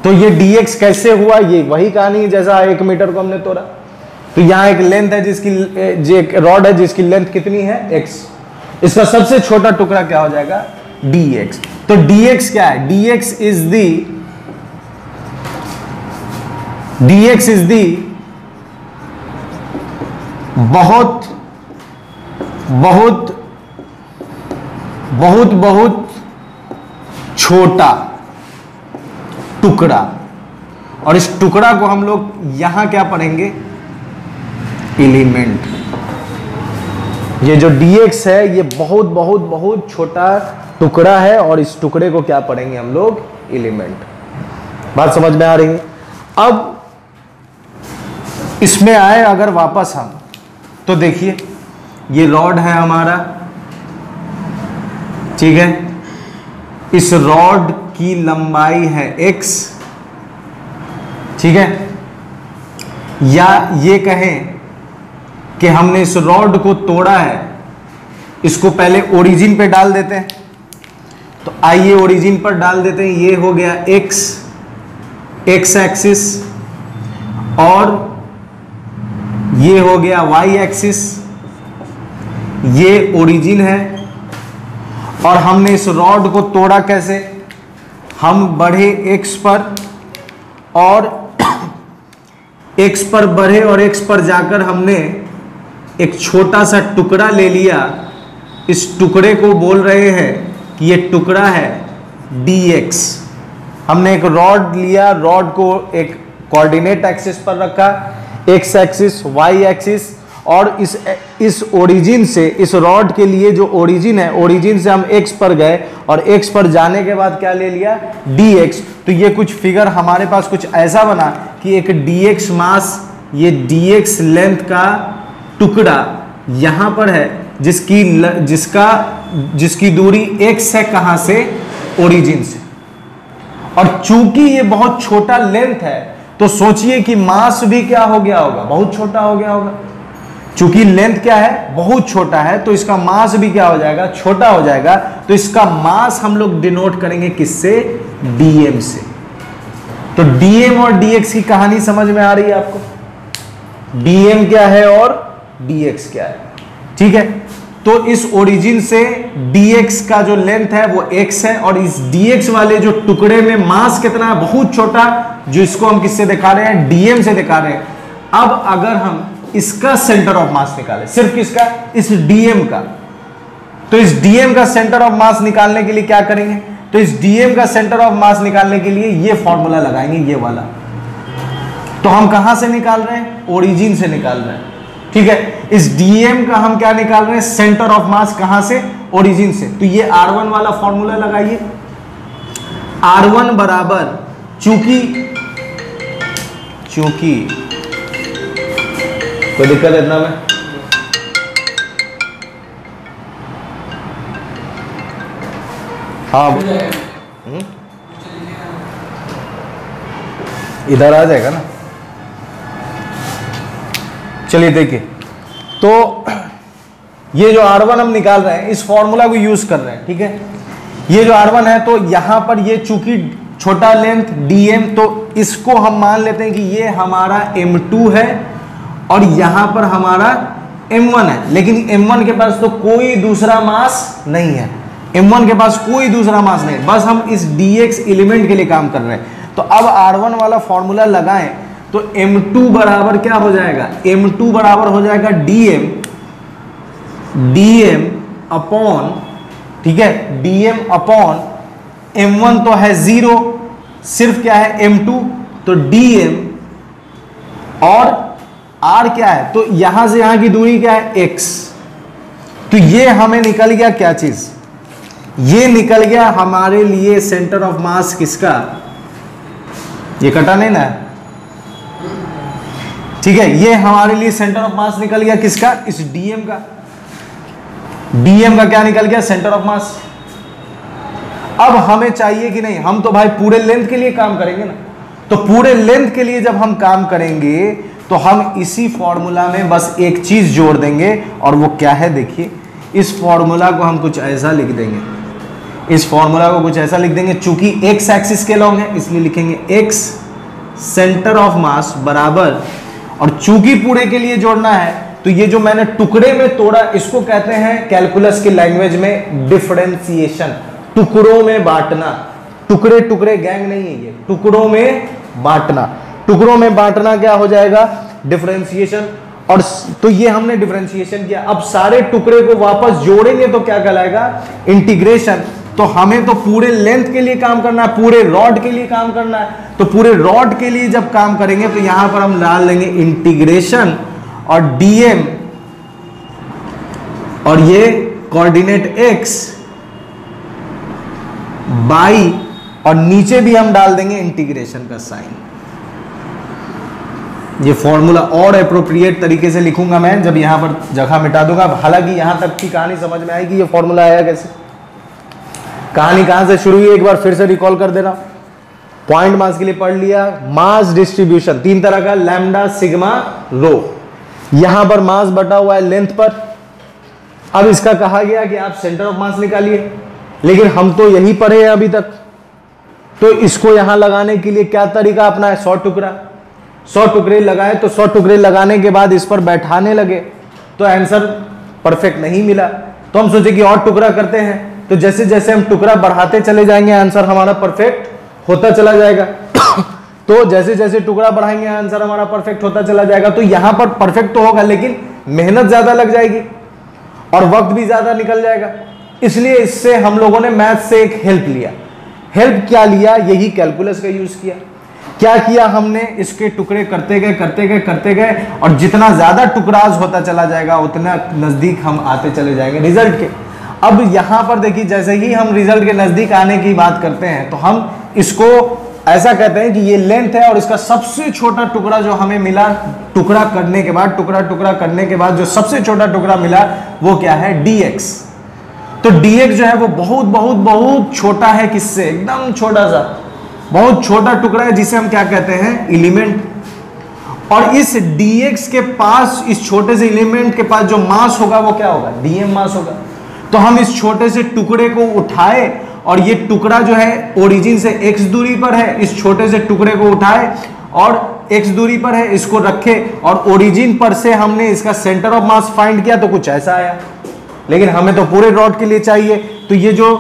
तो ये dx कैसे हुआ, ये वही कहानी है जैसा 1 मीटर को हमने तोड़ा। तो यहां एक लेंथ है जिसकी, एक रॉड है जिसकी लेंथ कितनी है, x। इसका सबसे छोटा टुकड़ा क्या हो जाएगा, dx। तो dx क्या है, dx इज दी बहुत बहुत बहुत बहुत छोटा टुकड़ा। और इस टुकड़ा को हम लोग यहां क्या पढ़ेंगे, एलिमेंट। ये जो dx है ये बहुत बहुत बहुत छोटा टुकड़ा है और इस टुकड़े को क्या पढ़ेंगे हम लोग, एलिमेंट। बात समझ में आ रही है? अब इसमें आए अगर वापस हम, तो देखिए ये रॉड है हमारा, ठीक है, इस रॉड की लंबाई है x, ठीक है, या ये कहें कि हमने इस रॉड को तोड़ा है, इसको पहले ओरिजिन पे डाल देते हैं। तो आइए ओरिजिन पर डाल देते हैं। ये हो गया x एक्सिस और ये हो गया y एक्सिस, ये ओरिजिन है। और हमने इस रॉड को तोड़ा कैसे, हम बढ़े x पर और x पर बढ़े और x पर जाकर हमने एक छोटा सा टुकड़ा ले लिया। इस टुकड़े को बोल रहे हैं कि ये टुकड़ा है dx। हमने एक रॉड लिया, रॉड को एक कोऑर्डिनेट एक्सिस पर रखा, x एक्सिस, y एक्सिस, और इस ओरिजिन से, इस रॉड के लिए जो ओरिजिन है, ओरिजिन से हम x पर गए और x पर जाने के बाद क्या ले लिया, dx। तो ये कुछ फिगर हमारे पास कुछ ऐसा बना कि एक dx मास, ये dx लेंथ का टुकड़ा यहां पर है, जिसका जिसकी दूरी x है, कहां से? ओरिजिन से। और चूंकि ये बहुत छोटा लेंथ है तो सोचिए कि मास भी क्या हो गया होगा? बहुत छोटा हो गया होगा। चूंकि लेंथ क्या है? बहुत छोटा है, तो इसका मास भी क्या हो जाएगा? छोटा हो जाएगा। तो इसका मास हम लोग डिनोट करेंगे किससे? dm से। तो dm और dx की कहानी समझ में आ रही है आपको? dm क्या है और dx क्या है? ठीक है, तो इस ओरिजिन से dx का जो लेंथ है वो x है, और इस dx वाले जो टुकड़े में मास कितना है? बहुत छोटा, जो इसको हम किससे दिखा रहे हैं? dm से दिखा रहे हैं। अब अगर हम इसका सेंटर ऑफ मास निकालें, सिर्फ किसका? इस dm का, तो इस dm का सेंटर ऑफ मास निकालने के लिए क्या करेंगे? तो इस dm का सेंटर ऑफ मास निकालने के लिए ये फॉर्मूला लगाएंगे, ये वाला। तो हम कहां से निकाल रहे हैं? ओरिजिन से निकाल रहे हैं। ठीक है, इस dm का हम क्या निकाल रहे हैं? सेंटर ऑफ मास। कहां से? ओरिजिन से। तो ये r1 वाला फॉर्मूला लगाइए। r1 बराबर, चूंकि कोई दिक्कत है इतना में? हाँ, इधर आ जाएगा ना। चलिए देखिए, तो ये जो R1 हम निकाल रहे हैं, इस फॉर्मूला को यूज कर रहे हैं। ठीक है, ये जो R1 है, तो यहां पर ये चूंकि छोटा लेंथ dm, तो इसको हम मान लेते हैं कि ये हमारा m2 है और यहां पर हमारा m1 है। लेकिन m1 के पास तो कोई दूसरा मास नहीं है, m1 के पास कोई दूसरा मास नहीं, बस हम इस dx एलिमेंट के लिए काम कर रहे हैं। तो अब R1 वाला फॉर्मूला लगाएं तो m2 बराबर क्या हो जाएगा? m2 बराबर हो जाएगा dm अपॉन, ठीक है, dm अपॉन m1 तो है 0, सिर्फ क्या है? m2, तो dm और r क्या है? तो यहां से यहां की दूरी क्या है? x। तो ये हमें निकल गया क्या चीज? ये निकल गया हमारे लिए सेंटर ऑफ मास किसका? ये कटा नहीं ना? ठीक है, ये हमारे लिए सेंटर ऑफ मास निकल गया किसका? इस dm का। dm का क्या निकल गया? सेंटर ऑफ मास। अब हमें चाहिए कि नहीं, हम तो भाई पूरे लेंथ के लिए काम करेंगे ना। तो पूरे लेंथ के लिए जब हम काम करेंगे तो हम इसी फॉर्मूला में बस एक चीज जोड़ देंगे, और वो क्या है? देखिए, इस फॉर्मूला को हम कुछ ऐसा लिख देंगे, इस फॉर्मूला को कुछ ऐसा लिख देंगे। चूंकि x एक्सिस के लॉन्ग है इसलिए लिखेंगे x सेंटर ऑफ मास बराबर, और चूंकि पूरे के लिए जोड़ना है तो ये जो मैंने टुकड़े में तोड़ा, इसको कहते हैं कैलकुलस की लैंग्वेज में डिफरेंशिएशन, टुकड़ों में बांटना। टुकड़े टुकड़े गैंग नहीं है, ये टुकड़ों में बांटना। टुकड़ों में बांटना क्या हो जाएगा? डिफरेंशिएशन। और तो ये हमने डिफरेंशिएशन किया। अब सारे टुकड़े को वापस जोड़ेंगे तो क्या कहलाएगा? इंटीग्रेशन। तो हमें तो पूरे लेंथ के लिए काम करना है, पूरे रॉड के लिए काम करना है। तो पूरे रॉड के लिए जब काम करेंगे तो यहां पर हम डाल देंगे इंटीग्रेशन, और dm और ये कोऑर्डिनेट x बाई, और नीचे भी हम डाल देंगे इंटीग्रेशन का साइन। ये फॉर्मूला और अप्रोप्रिएट तरीके से लिखूंगा मैं जब यहां पर जगह मिटा दूंगा। हालांकि यहां तक की कहानी समझ में आएगी, ये फॉर्मूला आया कैसे, कहानी कहां से शुरू हुई, एक बार फिर से रिकॉल कर देना। पॉइंट मास के लिए पढ़ लिया, मास डिस्ट्रीब्यूशन तीन तरह का, लैम्डा, सिग्मा, रो। यहां पर मास बटा हुआ है लेंथ पर। अब इसका कहा गया कि आप सेंटर ऑफ मास निकालिए, लेकिन हम तो यही पढ़े हैं अभी तक। तो इसको यहां लगाने के लिए क्या तरीका अपना है? 100 टुकड़ा। 100 टुकड़े लगाए, तो 100 टुकड़े लगाने के बाद इस पर बैठाने लगे तो आंसर परफेक्ट नहीं मिला। तो हम सोचे कि और टुकड़ा करते हैं, तो जैसे जैसे हम टुकड़ा बढ़ाते चले जाएंगे आंसर हमारा परफेक्ट होता चला जाएगा। तो जैसे जैसे टुकड़ा बढ़ाएंगे आंसर हमारा परफेक्ट होता चला जाएगा। तो यहां पर परफेक्ट तो होगा, लेकिन मेहनत ज्यादा लग जाएगी और वक्त भी ज्यादा निकल जाएगा। इसलिए इससे हम लोगों ने मैथ से एक हेल्प लिया। हेल्प क्या लिया? यही कैलकुलस का यूज किया। क्या किया हमने? इसके टुकड़े करते गए, और जितना ज्यादा टुकड़ाज होता चला जाएगा उतना नजदीक हम आते चले जाएंगे रिजल्ट के। अब यहां पर देखिए, जैसे ही हम रिजल्ट के नजदीक आने की बात करते हैं तो हम इसको ऐसा कहते हैं कि ये लेंथ है, और इसका सबसे छोटा टुकड़ा जो हमें मिला टुकड़ा करने के बाद, टुकड़ा करने के बाद जो सबसे छोटा टुकड़ा मिला वो क्या है? dx। तो dx जो है वो बहुत बहुत बहुत छोटा है, किससे? एकदम छोटा सा, बहुत छोटा टुकड़ा है जिसे हम क्या कहते हैं? एलिमेंट। और इस dx के पास, इस छोटे से एलिमेंट के पास जो मास होगा वो क्या होगा? dm मास होगा। तो हम इस छोटे से टुकड़े को उठाए और ये टुकड़ा जो है ओरिजिन से x दूरी पर है, इस छोटे से टुकड़े को उठाए और x दूरी पर है, इसको रखे और ओरिजिन पर से हमने इसका सेंटर ऑफ मास फाइंड किया तो कुछ ऐसा आया। लेकिन हमें तो पूरे रॉड के लिए चाहिए, तो ये जो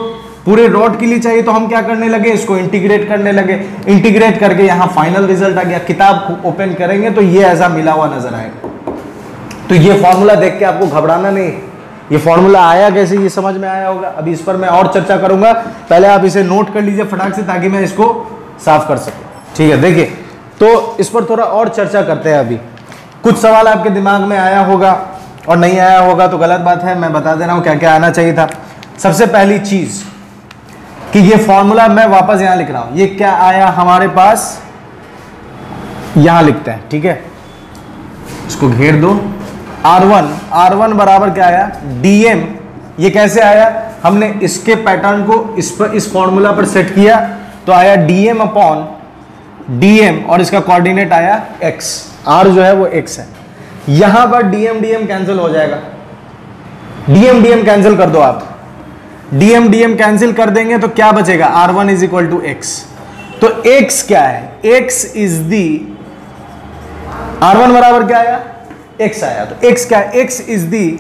पूरे रॉड के लिए चाहिए तो हम क्या करने लगे? इसको इंटीग्रेट करने लगे। इंटीग्रेट करके यहां फाइनल रिजल्ट आ गया। किताब ओपन करेंगे तो ये ऐसा मिला हुआ नजर आएगा। तो ये फॉर्मूला देख के आपको घबराना नहीं, ये फॉर्मूला आया कैसे ये समझ में आया होगा। अभी इस पर मैं और चर्चा करूंगा, पहले आप इसे नोट कर लीजिए फटाक से ताकि मैं इसको साफ कर सकूं। ठीक है, देखिए तो इस पर थोड़ा और चर्चा करते हैं। अभी कुछ सवाल आपके दिमाग में आया होगा और नहीं आया होगा तो गलत बात है, मैं बता दे रहा हूं क्या क्या आना चाहिए था। सबसे पहली चीज कि ये फॉर्मूला मैं वापस यहां लिख रहा हूं, ये क्या आया हमारे पास, यहां लिखते हैं। ठीक है, इसको घेर दो। R1 बराबर क्या आया? dm। ये कैसे आया? हमने इसके पैटर्न को इस फॉर्मूला पर सेट किया तो आया dm अपॉन dm और इसका कोऑर्डिनेट आया x। r जो है वो x है। यहां पर dm कैंसिल हो जाएगा, dm कैंसिल कर दो आप, dm कैंसिल कर देंगे तो क्या बचेगा? R1 is equal to x। तो x क्या है? x इज दी, R1 बराबर क्या आया? x आया। तो x क्या है? x is the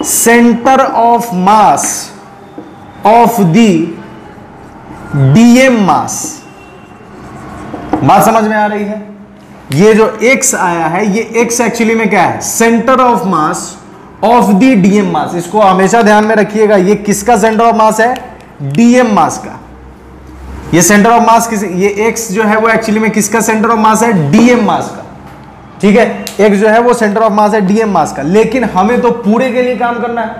centre of mass of the dm मास। बात समझ में आ रही है? ये जो x आया है, ये x एक्चुअली में क्या है? Centre of mass of the dm मास। इसको हमेशा ध्यान में रखिएगा, ये किसका सेंटर ऑफ मास है? dm मास का। ये सेंटर ऑफ मास किस, ये x जो है वो एक्चुअली में किसका सेंटर ऑफ मास है? dm मास का। ठीक है, x जो है वो सेंटर ऑफ मास है dm मास का। लेकिन हमें तो पूरे के लिए काम करना है,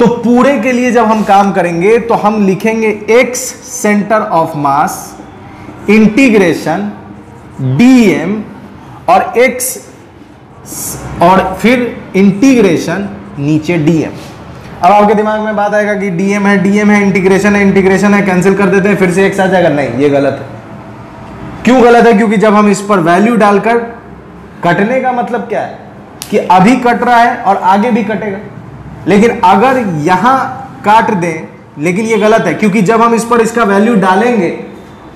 तो पूरे के लिए जब हम काम करेंगे तो हम लिखेंगे x centre of mass integration dm और x और फिर इंटीग्रेशन नीचे dm। अब आपके दिमाग में बात आएगा कि dm है, इंटीग्रेशन है, कैंसिल कर देते हैं, फिर से x आ जाएगा। नहीं, ये गलत है। क्यों गलत है? क्योंकि जब हम इस पर वैल्यू डालकर, कटने का मतलब क्या है कि अभी कट रहा है और आगे भी कटेगा। लेकिन अगर यहां काट दें, लेकिन ये गलत है क्योंकि जब हम इस पर इसका वैल्यू डालेंगे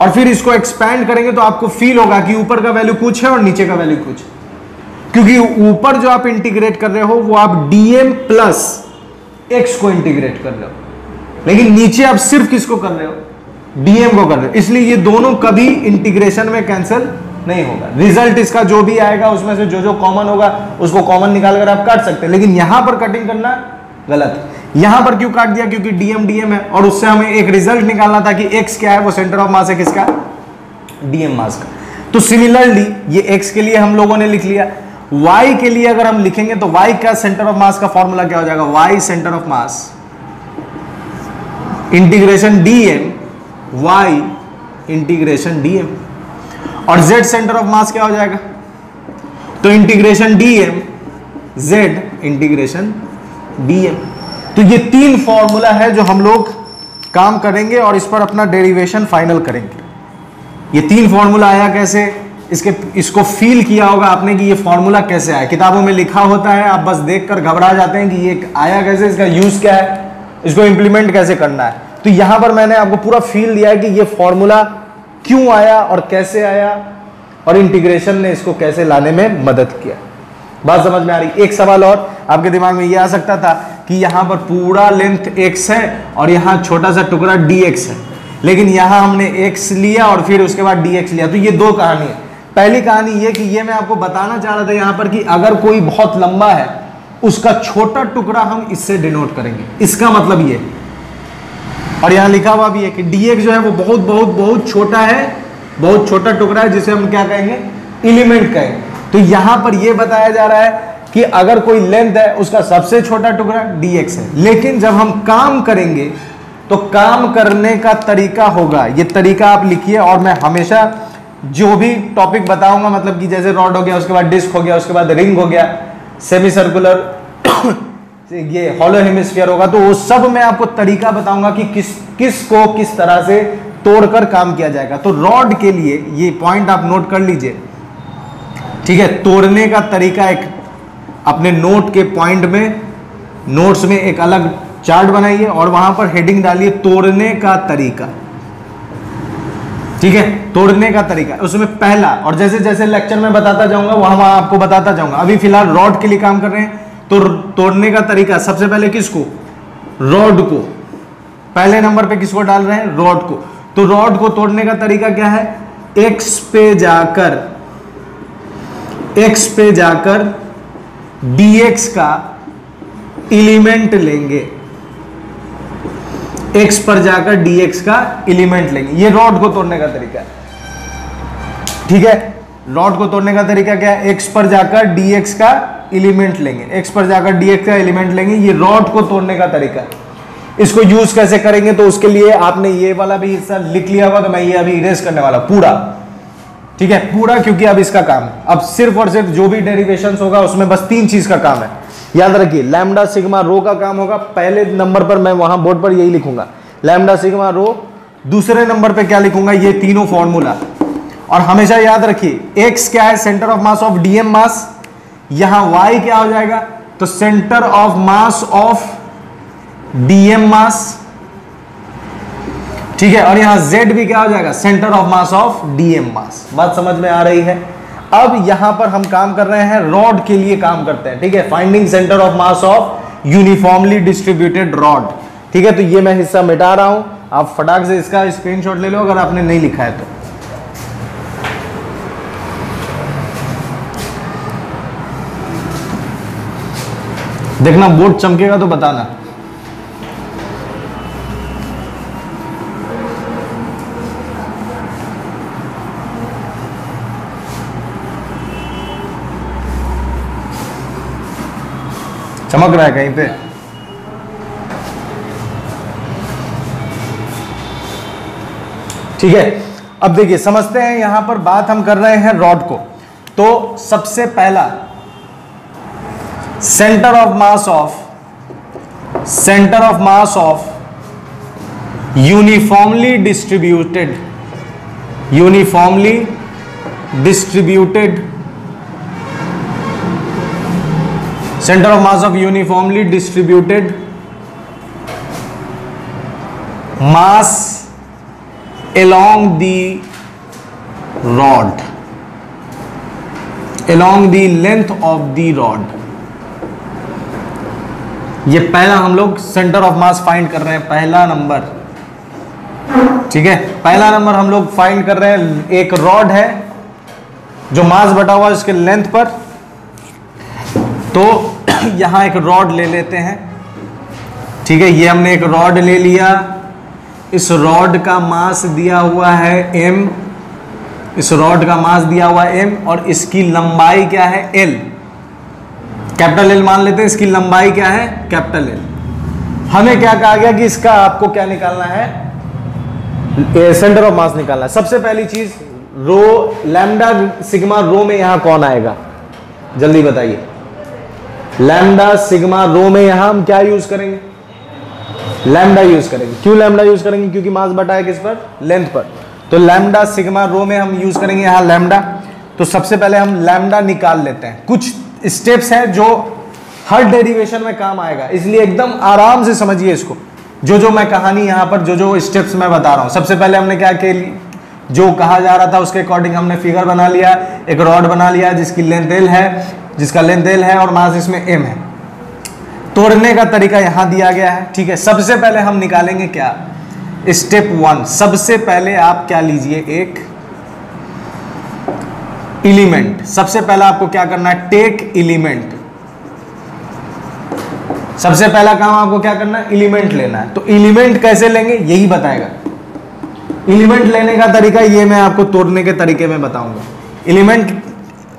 और फिर इसको एक्सपैंड करेंगे तो आपको फील होगा कि ऊपर का वैल्यू कुछ है और नीचे का वैल्यू कुछ है। क्योंकि ऊपर जो आप इंटीग्रेट कर रहे हो वो आप dm प्लस x को इंटीग्रेट कर रहे हो, लेकिन नीचे आप सिर्फ किसको कर रहे हो? dm को कर रहे हो। इसलिए ये दोनों कभी इंटीग्रेशन में कैंसिल नहीं होगा। रिजल्ट इसका जो भी आएगा उसमें से जो कॉमन होगा उसको कॉमन निकाल कर आप काट सकते हैं। लेकिन यहां पर कटिंग करना गलत है। यहां पर क्यों काट दिया? क्योंकि dm है और उससे हमें एक रिजल्ट निकालना था कि x क्या है? वो सेंटर ऑफ मास है किसका? dm मास का। तो सिमिलरली ये x के लिए हम लोगों ने लिख लिया। y के लिए अगर हम लिखेंगे तो y का सेंटर ऑफ मास का फॉर्मूला क्या हो जाएगा? y centre of mass integration dm y integration dm। और z सेंटर ऑफ मास क्या हो जाएगा? तो integration dm z integration dm। तो ये तीन फॉर्मूला है जो हम लोग काम करेंगे और इस पर अपना डेरिवेशन फाइनल करेंगे। ये तीन फॉर्मूला आया कैसे? इसको फील किया होगा आपने कि ये फॉर्मूला कैसे आया। किताबों में लिखा होता है, आप बस देखकर घबरा जाते हैं कि ये आया कैसे, इसका यूज क्या है, इसको इंप्लीमेंट कैसे करना है। तो यहां पर मैंने आपको पूरा फील दिया है कि ये फॉर्मूला क्यों आया और कैसे आया और इंटीग्रेशन ने इसको कैसे लाने में मदद किया। बात समझ में आ रही? एक सवाल और आपके दिमाग में ये आ सकता था कि यहां पर पूरा लेंथ x है और यहां छोटा सा टुकड़ा dx है, लेकिन यहां हमने x लिया और फिर उसके बाद dx लिया। तो ये दो कहानी है। पहली कहानी ये कि ये मैं आपको बताना चाह रहा था यहां पर कि अगर कोई बहुत लंबा है उसका छोटा टुकड़ा हम इससे डिनोट करेंगे, इसका मतलब ये। और यहां लिखा हुआ भी है कि dx जो है वो बहुत बहुत बहुत छोटा है, बहुत छोटा टुकड़ा है जिसे हम क्या कहेंगे? एलिमेंट कहेंगे। तो यहां पर यह बताया जा रहा है कि अगर कोई लेंथ है उसका सबसे छोटा टुकड़ा dx है। लेकिन जब हम काम करेंगे तो काम करने का तरीका होगा, ये तरीका आप लिखिए। और मैं हमेशा जो भी टॉपिक बताऊंगा, मतलब कि जैसे रॉड हो गया, उसके बाद डिस्क हो गया, उसके बाद रिंग हो गया, सेमी सर्कुलर ये हॉलो हेमिस्फीयर होगा, तो वो सब मैं आपको तरीका बताऊंगा कि किस को किस तरह से तोड़कर काम किया जाएगा। तो रॉड के लिए ये पॉइंट आप नोट कर लीजिए, ठीक है। तोड़ने का तरीका एक अपने नोट के पॉइंट में, नोट्स में एक अलग चार्ट बनाइए और वहां पर हेडिंग डालिए तोड़ने का तरीका, ठीक है। तोड़ने का तरीका उसमें पहला, और जैसे जैसे लेक्चर में बताता जाऊंगा वहां आपको बताता जाऊंगा। अभी फिलहाल रॉड के लिए काम कर रहे हैं, तो तोड़ने का तरीका सबसे पहले किसको, रॉड को, पहले नंबर पे किसको डाल रहे हैं, रॉड को। तो रॉड को तोड़ने का तरीका क्या है, एक्स पे जाकर dx का एलिमेंट लेंगे, x पर जाकर dx का एलिमेंट लेंगे। ये रॉड को तोड़ने का तरीका है, ठीक है। रॉड को तोड़ने का तरीका क्या है, x पर जाकर dx का एलिमेंट लेंगे, x पर जाकर dx का एलिमेंट लेंगे। ये रॉड को तोड़ने का तरीका है। इसको यूज कैसे करेंगे, तो उसके लिए आपने ये वाला भी हिस्सा लिख लिया होगा, तो मैं ये अभी इरेज करने वाला पूरा, ठीक है, पूरा, क्योंकि अब इसका काम है। अब सिर्फ और सिर्फ जो भी डेरिवेशंस होगा उसमें बस 3 चीज का काम है, याद रखिए। लैम्डा सिग्मा रो का काम होगा, पहले नंबर पर मैं वहां बोर्ड पर यही लिखूंगा, लैम्डा सिग्मा रो। दूसरे नंबर पे क्या लिखूंगा, ये तीनों फॉर्मूला। और हमेशा याद रखिए एक्स क्या है, centre of mass of DM mass. यहां वाई क्या हो जाएगा, तो centre of mass of DM mass, ठीक है। और यहां z भी क्या हो जाएगा, centre of mass of DM mass. बात समझ में आ रही है। अब यहां पर हम काम कर रहे हैं, रॉड के लिए काम करते हैं, ठीक है। Finding centre of mass of uniformly distributed rod, ठीक है। तो ये मैं हिस्सा मिटा रहा हूं, आप फटाक से इसका स्क्रीनशॉट ले लो अगर आपने नहीं लिखा है तो। देखना बोर्ड चमकेगा तो बताना। चमक रहा है कहीं पे, ठीक है। अब देखिए समझते हैं, यहां पर बात हम कर रहे हैं रॉड को। तो सबसे पहला centre of mass of uniformly distributed centre of mass of uniformly distributed mass along the length of the rod। ये पहला हम लोग सेंटर ऑफ मास फाइंड कर रहे हैं, पहला नंबर, ठीक है। पहला नंबर हम लोग फाइंड कर रहे हैं, एक रॉड है जो मास बटा हुआ है उसके लेंथ पर। तो यहां एक रॉड ले लेते हैं, ठीक है। ये हमने एक रॉड ले लिया, इस रॉड का मास दिया हुआ है m, इस रॉड का मास दिया हुआ है m, और इसकी लंबाई क्या है, l, कैपिटल L मान लेते हैं। इसकी लंबाई क्या है, कैपिटल L। हमें क्या कहा गया कि इसका आपको क्या निकालना है, सेंटर ऑफ मास निकालना है। सबसे पहली चीज रो, लैम्डा सिग्मा रो में यहां कौन आएगा, जल्दी बताइए। लैम्डा सिग्मा रो में यहां हम क्या यूज करेंगे, लैम्डा यूज करेंगे। क्यों लैम्डा यूज करेंगे, क्योंकि मास बटा है किस पर, लेंथ पर। तो लैम्डा सिग्मा रो में हम यूज करेंगे यहां लैम्डा। तो सबसे पहले हम लैम्डा निकाल लेते हैं। कुछ स्टेप्स हैं जो हर डेरिवेशन में काम आएगा, इसलिए एकदम आराम से समझिए इसको। जो मैं कहानी यहां पर जो स्टेप्स मैं बता रहा हूं, सबसे पहले हमने क्या किया, जो कहा जा रहा था उसके अकॉर्डिंग हमने फिगर बना लिया, एक रॉड बना लिया जिसकी लेंथ L है, और मास इसमें m है। तोड़ने का तरीका यहां दिया गया है, ठीक है। सबसे पहले हम निकालेंगे क्या, स्टेप 1। सबसे पहले आप क्या लीजिए, एक एलिमेंट। सबसे पहले आपको क्या करना है, टेक एलिमेंट। सबसे पहला काम आपको क्या करना है, एलिमेंट लेना है। तो एलिमेंट कैसे लेंगे यही बताएगा। एलिमेंट लेने का तरीका ये मैं आपको तोड़ने के तरीके में बताऊंगा। एलिमेंट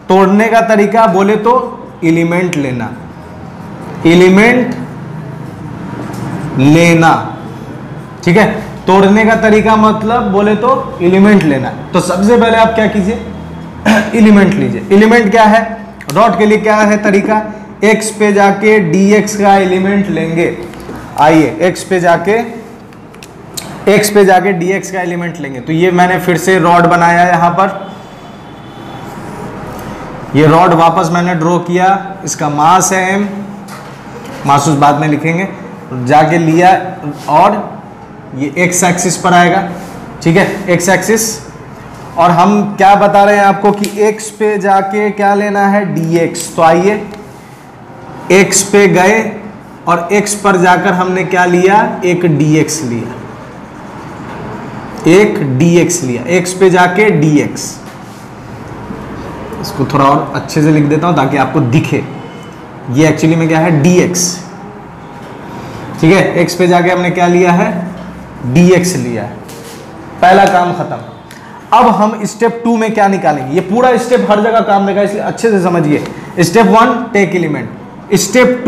तोड़ने का तरीका बोले तो एलिमेंट लेना, ठीक है। तोड़ने का तरीका मतलब बोले तो एलिमेंट लेना। तो सबसे पहले आप क्या कीजिए, एलिमेंट लीजिए। एलिमेंट क्या है, रॉड के लिए क्या है तरीका, x पे जाके dx का एलिमेंट लेंगे। आइए x पे जाके dx का एलिमेंट लेंगे। तो ये मैंने फिर से रॉड बनाया यहां पर, ये रॉड वापस मैंने ड्रॉ किया, इसका मास है m, मास उस बाद में लिखेंगे, जाके लिया और ये x एक्सिस पर आएगा, ठीक है, x एक्सिस। और हम क्या बता रहे हैं आपको कि x पे जाके क्या लेना है, dx। तो आइए x पे गए और x पर जाकर हमने क्या लिया, एक dx लिया, एक dx लिया, x पे जाके dx। इसको थोड़ा और अच्छे से लिख देता हूं ताकि आपको दिखे, ये एक्चुअली में क्या है, dx, ठीक है। x पे जाके हमने क्या लिया है, dx लिया है, पहला काम खत्म। अब हम स्टेप 2 में क्या निकालेंगे, ये पूरा स्टेप हर जगह काम देगा, इसलिए अच्छे से समझिए। स्टेप 1 टेक एलिमेंट, स्टेप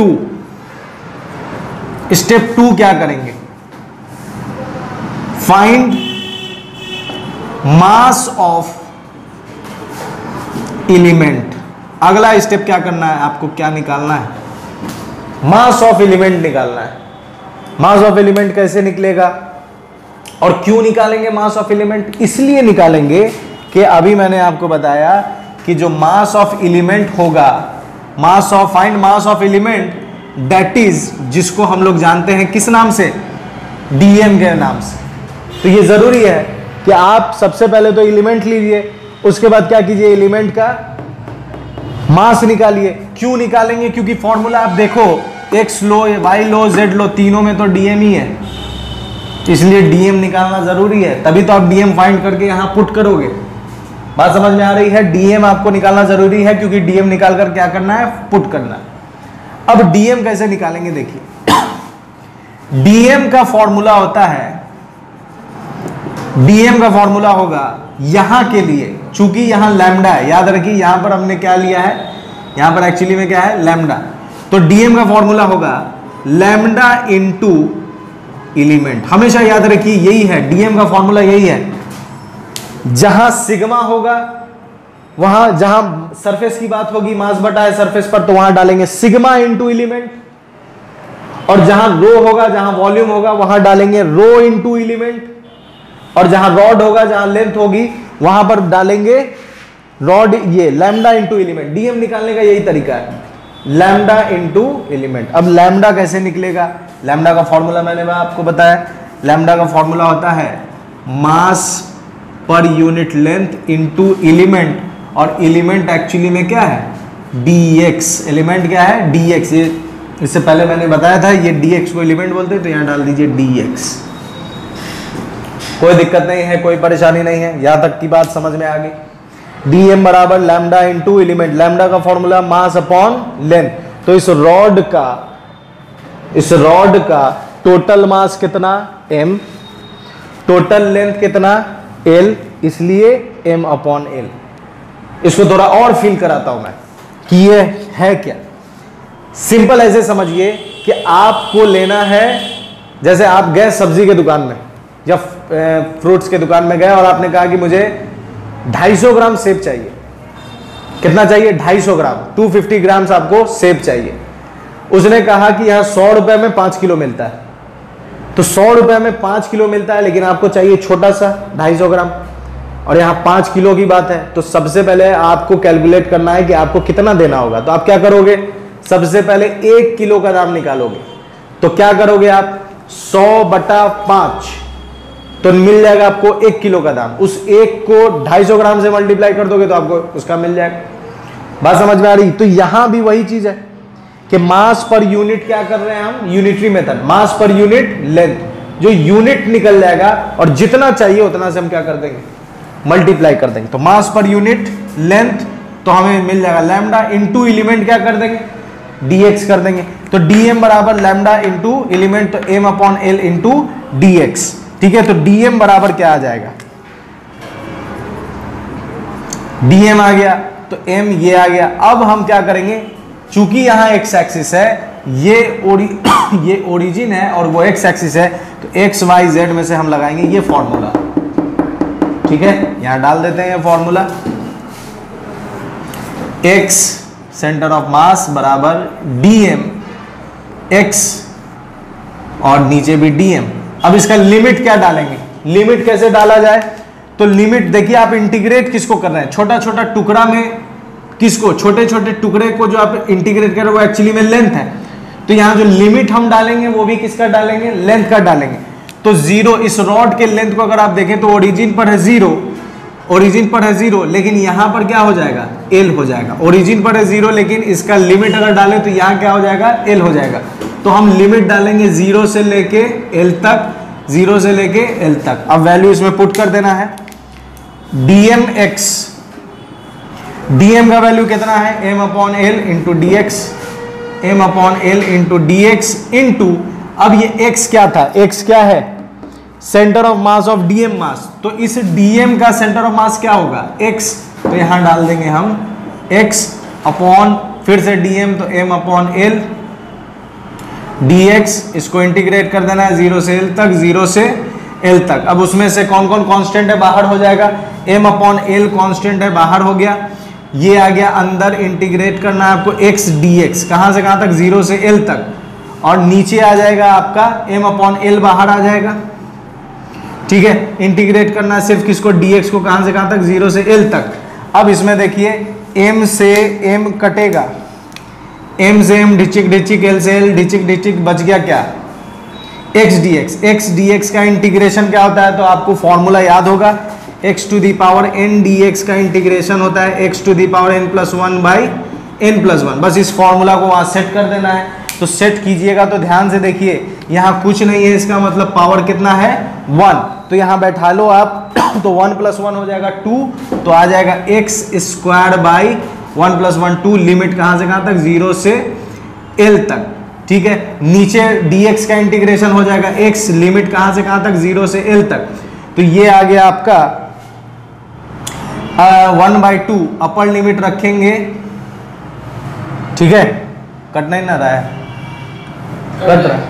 2 क्या करेंगे, फाइंड मास ऑफ एलिमेंट। अगला स्टेप क्या करना है आपको, क्या निकालना है, मास ऑफ एलिमेंट निकालना है। मास ऑफ एलिमेंट कैसे निकलेगा और क्यों निकालेंगे मास ऑफ एलिमेंट, इसलिए निकालेंगे कि अभी मैंने आपको बताया कि जो मास ऑफ एलिमेंट होगा, find mass of element, that is, जिसको हम लोग जानते हैं किस नाम से, dm के नाम से। तो ये जरूरी है कि आप सबसे पहले तो एलिमेंट लीजिए, उसके बाद क्या कीजिए, एलिमेंट का मास निकालिए। क्यों निकालेंगे, क्योंकि फॉर्मूला आप देखो, x लो, y लो, z लो, तीनों में तो dm ही है, इसलिए dm निकालना जरूरी है। तभी तो आप dm फाइंड करके यहां पुट करोगे। बात समझ में आ रही है, dm आपको निकालना जरूरी है क्योंकि dm निकाल कर क्या करना है, पुट करना है। अब dm कैसे निकालेंगे, देखिए dm का फॉर्मूला होता है, dm का फॉर्मूला होगा यहां के लिए, चूंकि यहां लैम्डा है, याद रखिए यहां पर हमने क्या लिया है, यहां पर एक्चुअली में क्या है, लैम्डा। तो dm का फॉर्मूला होगा लैम्डा इनटू एलिमेंट, हमेशा याद रखिए यही है, dm का फॉर्मूला यही है। जहां सिग्मा होगा, वहां जहां सरफेस की बात होगी, मास बटा है सरफेस पर, तो वहां डालेंगे सिग्मा इनटू एलिमेंट, और जहां रो होगा, जहां वॉल्यूम होगा, वहां डालेंगे रो इनटू एलिमेंट, और जहां रॉड होगा, जहां लेंथ होगी, वहां पर डालेंगे रॉड, ये लैम्डा इनटू एलिमेंट। डीएम निकालने का यही तरीका है, लैम्डा इनटू एलिमेंट। अब लैम्डा कैसे निकलेगा, लैम्डा का फॉर्मूला मैंने आपको बताया, लैम्डा का फॉर्मूला होता है mass per unit length into element, और एलिमेंट एक्चुअली में क्या है, dx, एलिमेंट क्या है, dx। ये इससे पहले मैंने बताया था, ये dx को एलिमेंट बोलते हैं, तो यहां डाल दीजिए dx। कोई दिक्कत नहीं है, कोई परेशानी नहीं है, यहां तक की बात समझ में आ गई। dm बराबर लैम्डा इंटू एलिमेंट, लैम्डा का फॉर्मूला मास अपॉन लेंथ। तो इस रॉड का टोटल मास कितना, m, टोटल लेंथ कितना, l, इसलिए m अपॉन l। इसको थोड़ा और फील कराता हूं मैं कि ये है क्या। सिंपल ऐसे समझिए कि आपको लेना है, जैसे आप गए सब्जी के दुकान में या फ्रूट्स के दुकान में गए और आपने कहा कि मुझे 250 ग्राम सेब चाहिए। कितना चाहिए, 250 ग्राम, 250 ग्राम्स आपको सेब चाहिए। उसने कहा कि यहां 100 रुपए में 5 किलो मिलता है, तो 100 रुपए में 5 किलो मिलता है, लेकिन आपको चाहिए छोटा सा 250 ग्राम, और यहां 5 किलो की बात है। तो सबसे पहले आपको कैलकुलेट करना है कि आपको कितना देना होगा। तो आप क्या करोगे, सबसे पहले 1 किलो का दाम निकालोगे। तो क्या करोगे आप, 100/5, तो मिल जाएगा आपको 1 किलो का दाम। उस 1 को 250 ग्राम से मल्टीप्लाई कर दोगे तो आपको उसका मिल जाएगा। बात समझ में आ रही। तो यहां भी वही चीज है कि मास पर यूनिट क्या कर रहे हैं हम, यूनिटरी मेथड, मास पर यूनिट लेंथ, जो यूनिट निकल जाएगा और जितना चाहिए उतना से हम क्या कर देंगे, मल्टीप्लाई कर देंगे। तो मास पर यूनिट लेंथ, तो हमें मिल जाएगा लैम्डा इंटू एलिमेंट क्या कर देंगे, dx कर देंगे। तो dm बराबर लैम्डा इंटू एलिमेंट, तो m upon l into dx। ठीक है, तो dm बराबर क्या आ जाएगा, dm आ गया, तो m ये आ गया। अब हम क्या करेंगे, चूंकि यहां x एक्सिस है, ये ओरिजिन है और वो x एक्सिस है, तो x y z में से हम लगाएंगे ये फॉर्मूला। ठीक है, यहां डाल देते हैं ये फॉर्मूला, x सेंटर ऑफ मास बराबर dm x और नीचे भी dm। अब इसका लिमिट क्या डालेंगे, लिमिट कैसे डाला जाए, तो लिमिट देखिए आप इंटीग्रेट किसको कर रहे हैं, छोटा छोटा टुकड़ा में किसको, छोटे छोटे टुकड़े को जो आप इंटीग्रेट कर रहे हो वो एक्चुअली में लेंथ है। तो यहां जो लिमिट हम डालेंगे वो भी किसका डालेंगे, लेंथ का डालेंगे। तो 0, इस रॉड के लेंथ को अगर आप देखें तो ओरिजिन पर है 0, ओरिजिन पर है 0, लेकिन यहां पर क्या हो जाएगा, l हो जाएगा। ओरिजिन पर है 0 लेकिन इसका लिमिट अगर डालें तो यहां क्या हो जाएगा, l हो जाएगा। तो हम लिमिट डालेंगे 0 से लेके l तक, 0 से लेके l तक। अब वैल्यू इसमें पुट कर देना है, dmx, dm का वैल्यू कितना है, m/l into dx, m/l into dx into, अब ये x क्या था, x क्या है, centre of mass of dm मास। तो इस dm का सेंटर ऑफ मास क्या होगा, x, तो यहां डाल देंगे हम x अपॉन फिर से dm, तो m/l dx, इसको इंटीग्रेट कर देना है 0 से l तक, 0 से l तक। अब उसमें से कौन कौन कांस्टेंट है, बाहर हो जाएगा, m/l कांस्टेंट है, बाहर हो गया, ये आ गया अंदर, इंटीग्रेट करना है आपको x dx, कहां से कहां तक, 0 से l तक, और नीचे आ जाएगा आपका m/l बाहर आ जाएगा, ठीक है। इंटीग्रेट करना है सिर्फ किसको, dx को, कहां से कहां तक, 0 से l तक। अब इसमें देखिए m से m कटेगा, m से m डिचिक डिचिक, l से l डिचिक डिचिक, बच गया क्या, x dx। x dx का इंटीग्रेशन क्या होता है, तो आपको फॉर्मूला याद होगा, x to the power n dx का इंटीग्रेशन होता है x टू दी पावर n+1 बाई n+1। बस इस फॉर्मूला को वहां सेट कर देना है। तो सेट कीजिएगा तो ध्यान से देखिए, यहाँ कुछ नहीं है, इसका मतलब पावर कितना है, 1, तो यहाँ बैठा लो आप तो 1+1 हो जाएगा 2, तो आ जाएगा x² बाई 1+1 2, लिमिट कहां से कहां तक, 0 से l तक, ठीक है। नीचे dx का इंटीग्रेशन हो जाएगा x, लिमिट कहां से कहां तक, 0 से l तक। तो ये आ गया आपका 1/2, अपर लिमिट रखेंगे, ठीक है, कट नहीं ना रहा है, कट रहा है,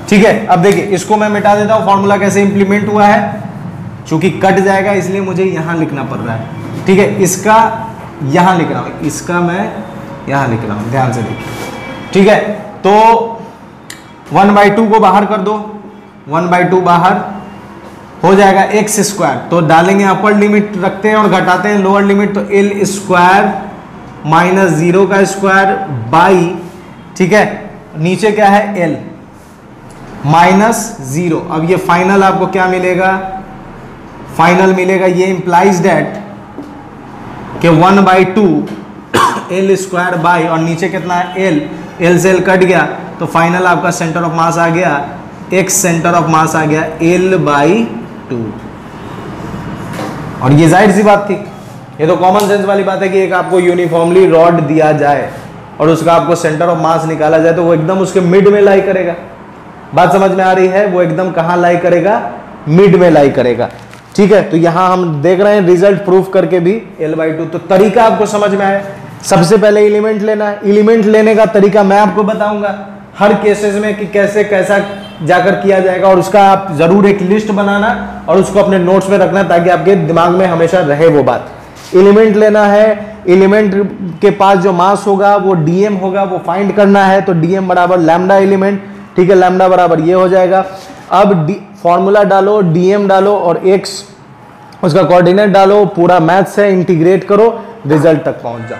ठीक है। अब देखिए इसको मैं मिटा देता हूं, फॉर्मूला कैसे इंप्लीमेंट हुआ है, चूंकि कट जाएगा इसलिए मुझे यहां लिखना पड़ रहा है, ठीक है। इसका यहां लिख रहा हूं, इसका मैं यहां लिख रहा हूं, ध्यान से देखिए, ठीक है। तो 1/2 को बाहर कर दो, 1/2 बाहर हो जाएगा x², तो डालेंगे अपर लिमिट रखते हैं और घटाते हैं लोअर लिमिट, तो l² माइनस 0 का स्क्वायर बाई, ठीक है, नीचे क्या है l -0। अब ये फाइनल आपको क्या मिलेगा, फाइनल मिलेगा, ये इंप्लाइज दैट कि 1/2 l² बाई, और नीचे कितना है l से l कट गया, तो फाइनल आपका सेंटर ऑफ मास आ गया, x सेंटर ऑफ मास आ गया l/2। और ये जाहिर सी बात थी, ये तो कॉमन सेंस वाली बात है कि एक आपको यूनिफॉर्मली रॉड दिया जाए और उसका आपको सेंटर ऑफ मास निकाला जाए तो वो एकदम उसके मिड में लाई करेगा। बात समझ में आ रही है, वो एकदम कहां लाई करेगा, मिड में लाई करेगा, ठीक है। तो यहां हम देख रहे हैं रिजल्ट प्रूफ करके भी l/2। तो तरीका आपको समझ में आया, सबसे पहले एलिमेंट लेना है, एलिमेंट लेने का तरीका मैं आपको बताऊंगा हर केसेस में कि कैसे कैसा जाकर किया जाएगा, और उसका आप जरूर एक लिस्ट बनाना और उसको अपने नोट्स में रखना ताकि आपके दिमाग में हमेशा रहे वो बात। एलिमेंट लेना है, एलिमेंट के पास जो मास होगा वो dm होगा, वो फाइंड करना है, तो dm बराबर लैम्डा एलिमेंट, ठीक है, लैम्डा बराबर ये हो जाएगा। अब फॉर्मूला डालो, dm डालो और x उसका कोऑर्डिनेट डालो, पूरा मैथ्स है, इंटीग्रेट करो, रिजल्ट तक पहुंच जाओ।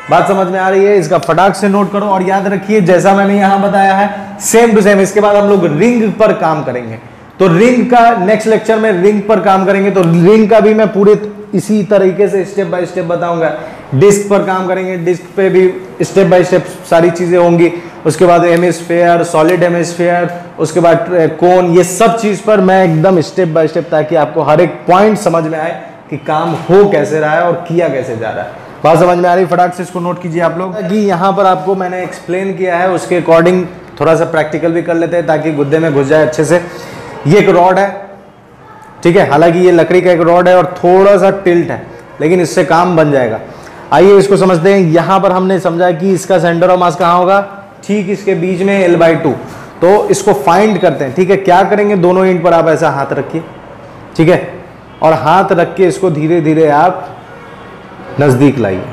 बात समझ में आ रही है, इसका फटाक से नोट करो और याद रखिए जैसा मैंने यहां बताया है सेम टू सेम। इसके बाद हम लोग रिंग पर काम करेंगे, तो रिंग का नेक्स्ट लेक्चर में रिंग पर काम करेंगे, तो रिंग का भी मैं पूरे इसी तरीके से स्टेप बाय स्टेप बताऊंगा। डिस्क पर काम करेंगे, डिस्क पे भी स्टेप बाय स्टेप सारी चीजें होंगी। उसके बाद हेमिस्फेयर, सॉलिड हेमिस्फेयर, उसके बाद कोन, ये सब चीज पर मैं एकदम स्टेप बाय स्टेप, ताकि आपको हर एक पॉइंट समझ में आए कि काम हो कैसे रहा है और किया कैसे जा रहा है। बात समझ में आ रही, फटाक से इसको नोट कीजिए आप लोग कि यहाँ पर आपको मैंने एक्सप्लेन किया है, उसके अकॉर्डिंग थोड़ा सा प्रैक्टिकल भी कर लेते हैं ताकि गुद्दे में घुस जाए अच्छे से। ये एक रॉड है, ठीक है, हालांकि ये लकड़ी का एक रॉड है और थोड़ा सा टिल्ट है, लेकिन इससे काम बन जाएगा। आइए इसको समझते हैं। यहाँ पर हमने समझा कि इसका सेंटर ऑफ मास कहाँ होगा, ठीक इसके बीच में l/2। तो इसको फाइंड करते हैं, ठीक है। क्या करेंगे, दोनों एंड पर आप ऐसा हाथ रखिए, ठीक है, और हाथ रख के इसको धीरे धीरे आप नजदीक लाइए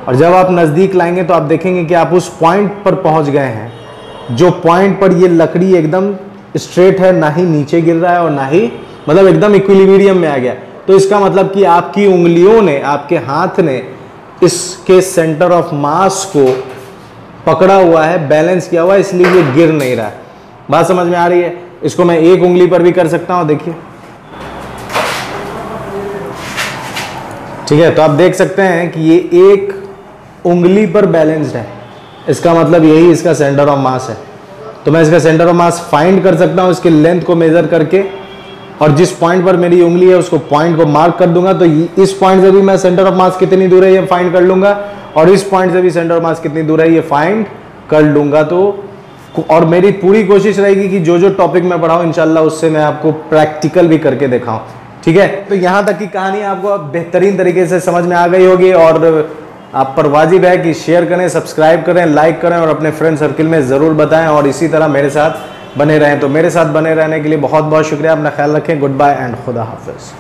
और जब आप नज़दीक लाएंगे तो आप देखेंगे कि आप उस पॉइंट पर पहुंच गए हैं जो पॉइंट पर ये लकड़ी एकदम स्ट्रेट है, ना ही नीचे गिर रहा है और ना ही मतलब एकदम इक्विलिब्रियम में आ गया। तो इसका मतलब कि आपकी उंगलियों ने, आपके हाथ ने इसके सेंटर ऑफ मास को पकड़ा हुआ है, बैलेंस किया हुआ है, इसलिए ये गिर नहीं रहा है। बात समझ में आ रही है? इसको मैं एक उंगली पर भी कर सकता हूं, देखिए, ठीक है। तो आप देख सकते हैं कि ये एक उंगली पर बैलेंस्ड है, इसका मतलब यही इसका सेंटर ऑफ मास है। तो मैं इसका सेंटर ऑफ मास फाइंड कर सकता हूं इसके लेंथ को मेजर करके, और जिस पॉइंट पर मेरी उंगली है उसको पॉइंट को मार्क कर दूंगा। तो इस पॉइंट से भी मैं सेंटर ऑफ मास कितनी दूर है ये फाइंड कर लूंगा, और इस पॉइंट से भी सेंटर ऑफ मास कितनी दूर है ये फाइंड कर लूंगा। तो और मेरी पूरी कोशिश रहेगी कि जो जो टॉपिक मैं पढ़ाऊं इंशाल्लाह उससे मैं आपको प्रैक्टिकल भी करके दिखाऊं, ठीक है। तो यहां तक की कहानी आपको बेहतरीन तरीके से समझ में आ गई होगी, और आप पर वाजिब है कि शेयर करें, सब्सक्राइब करें, लाइक करें और अपने फ्रेंड सर्किल में ज़रूर बताएं, और इसी तरह मेरे साथ बने रहें। तो मेरे साथ बने रहने के लिए बहुत बहुत शुक्रिया। अपना ख्याल रखें। गुड बाय एंड खुदा हाफिज़।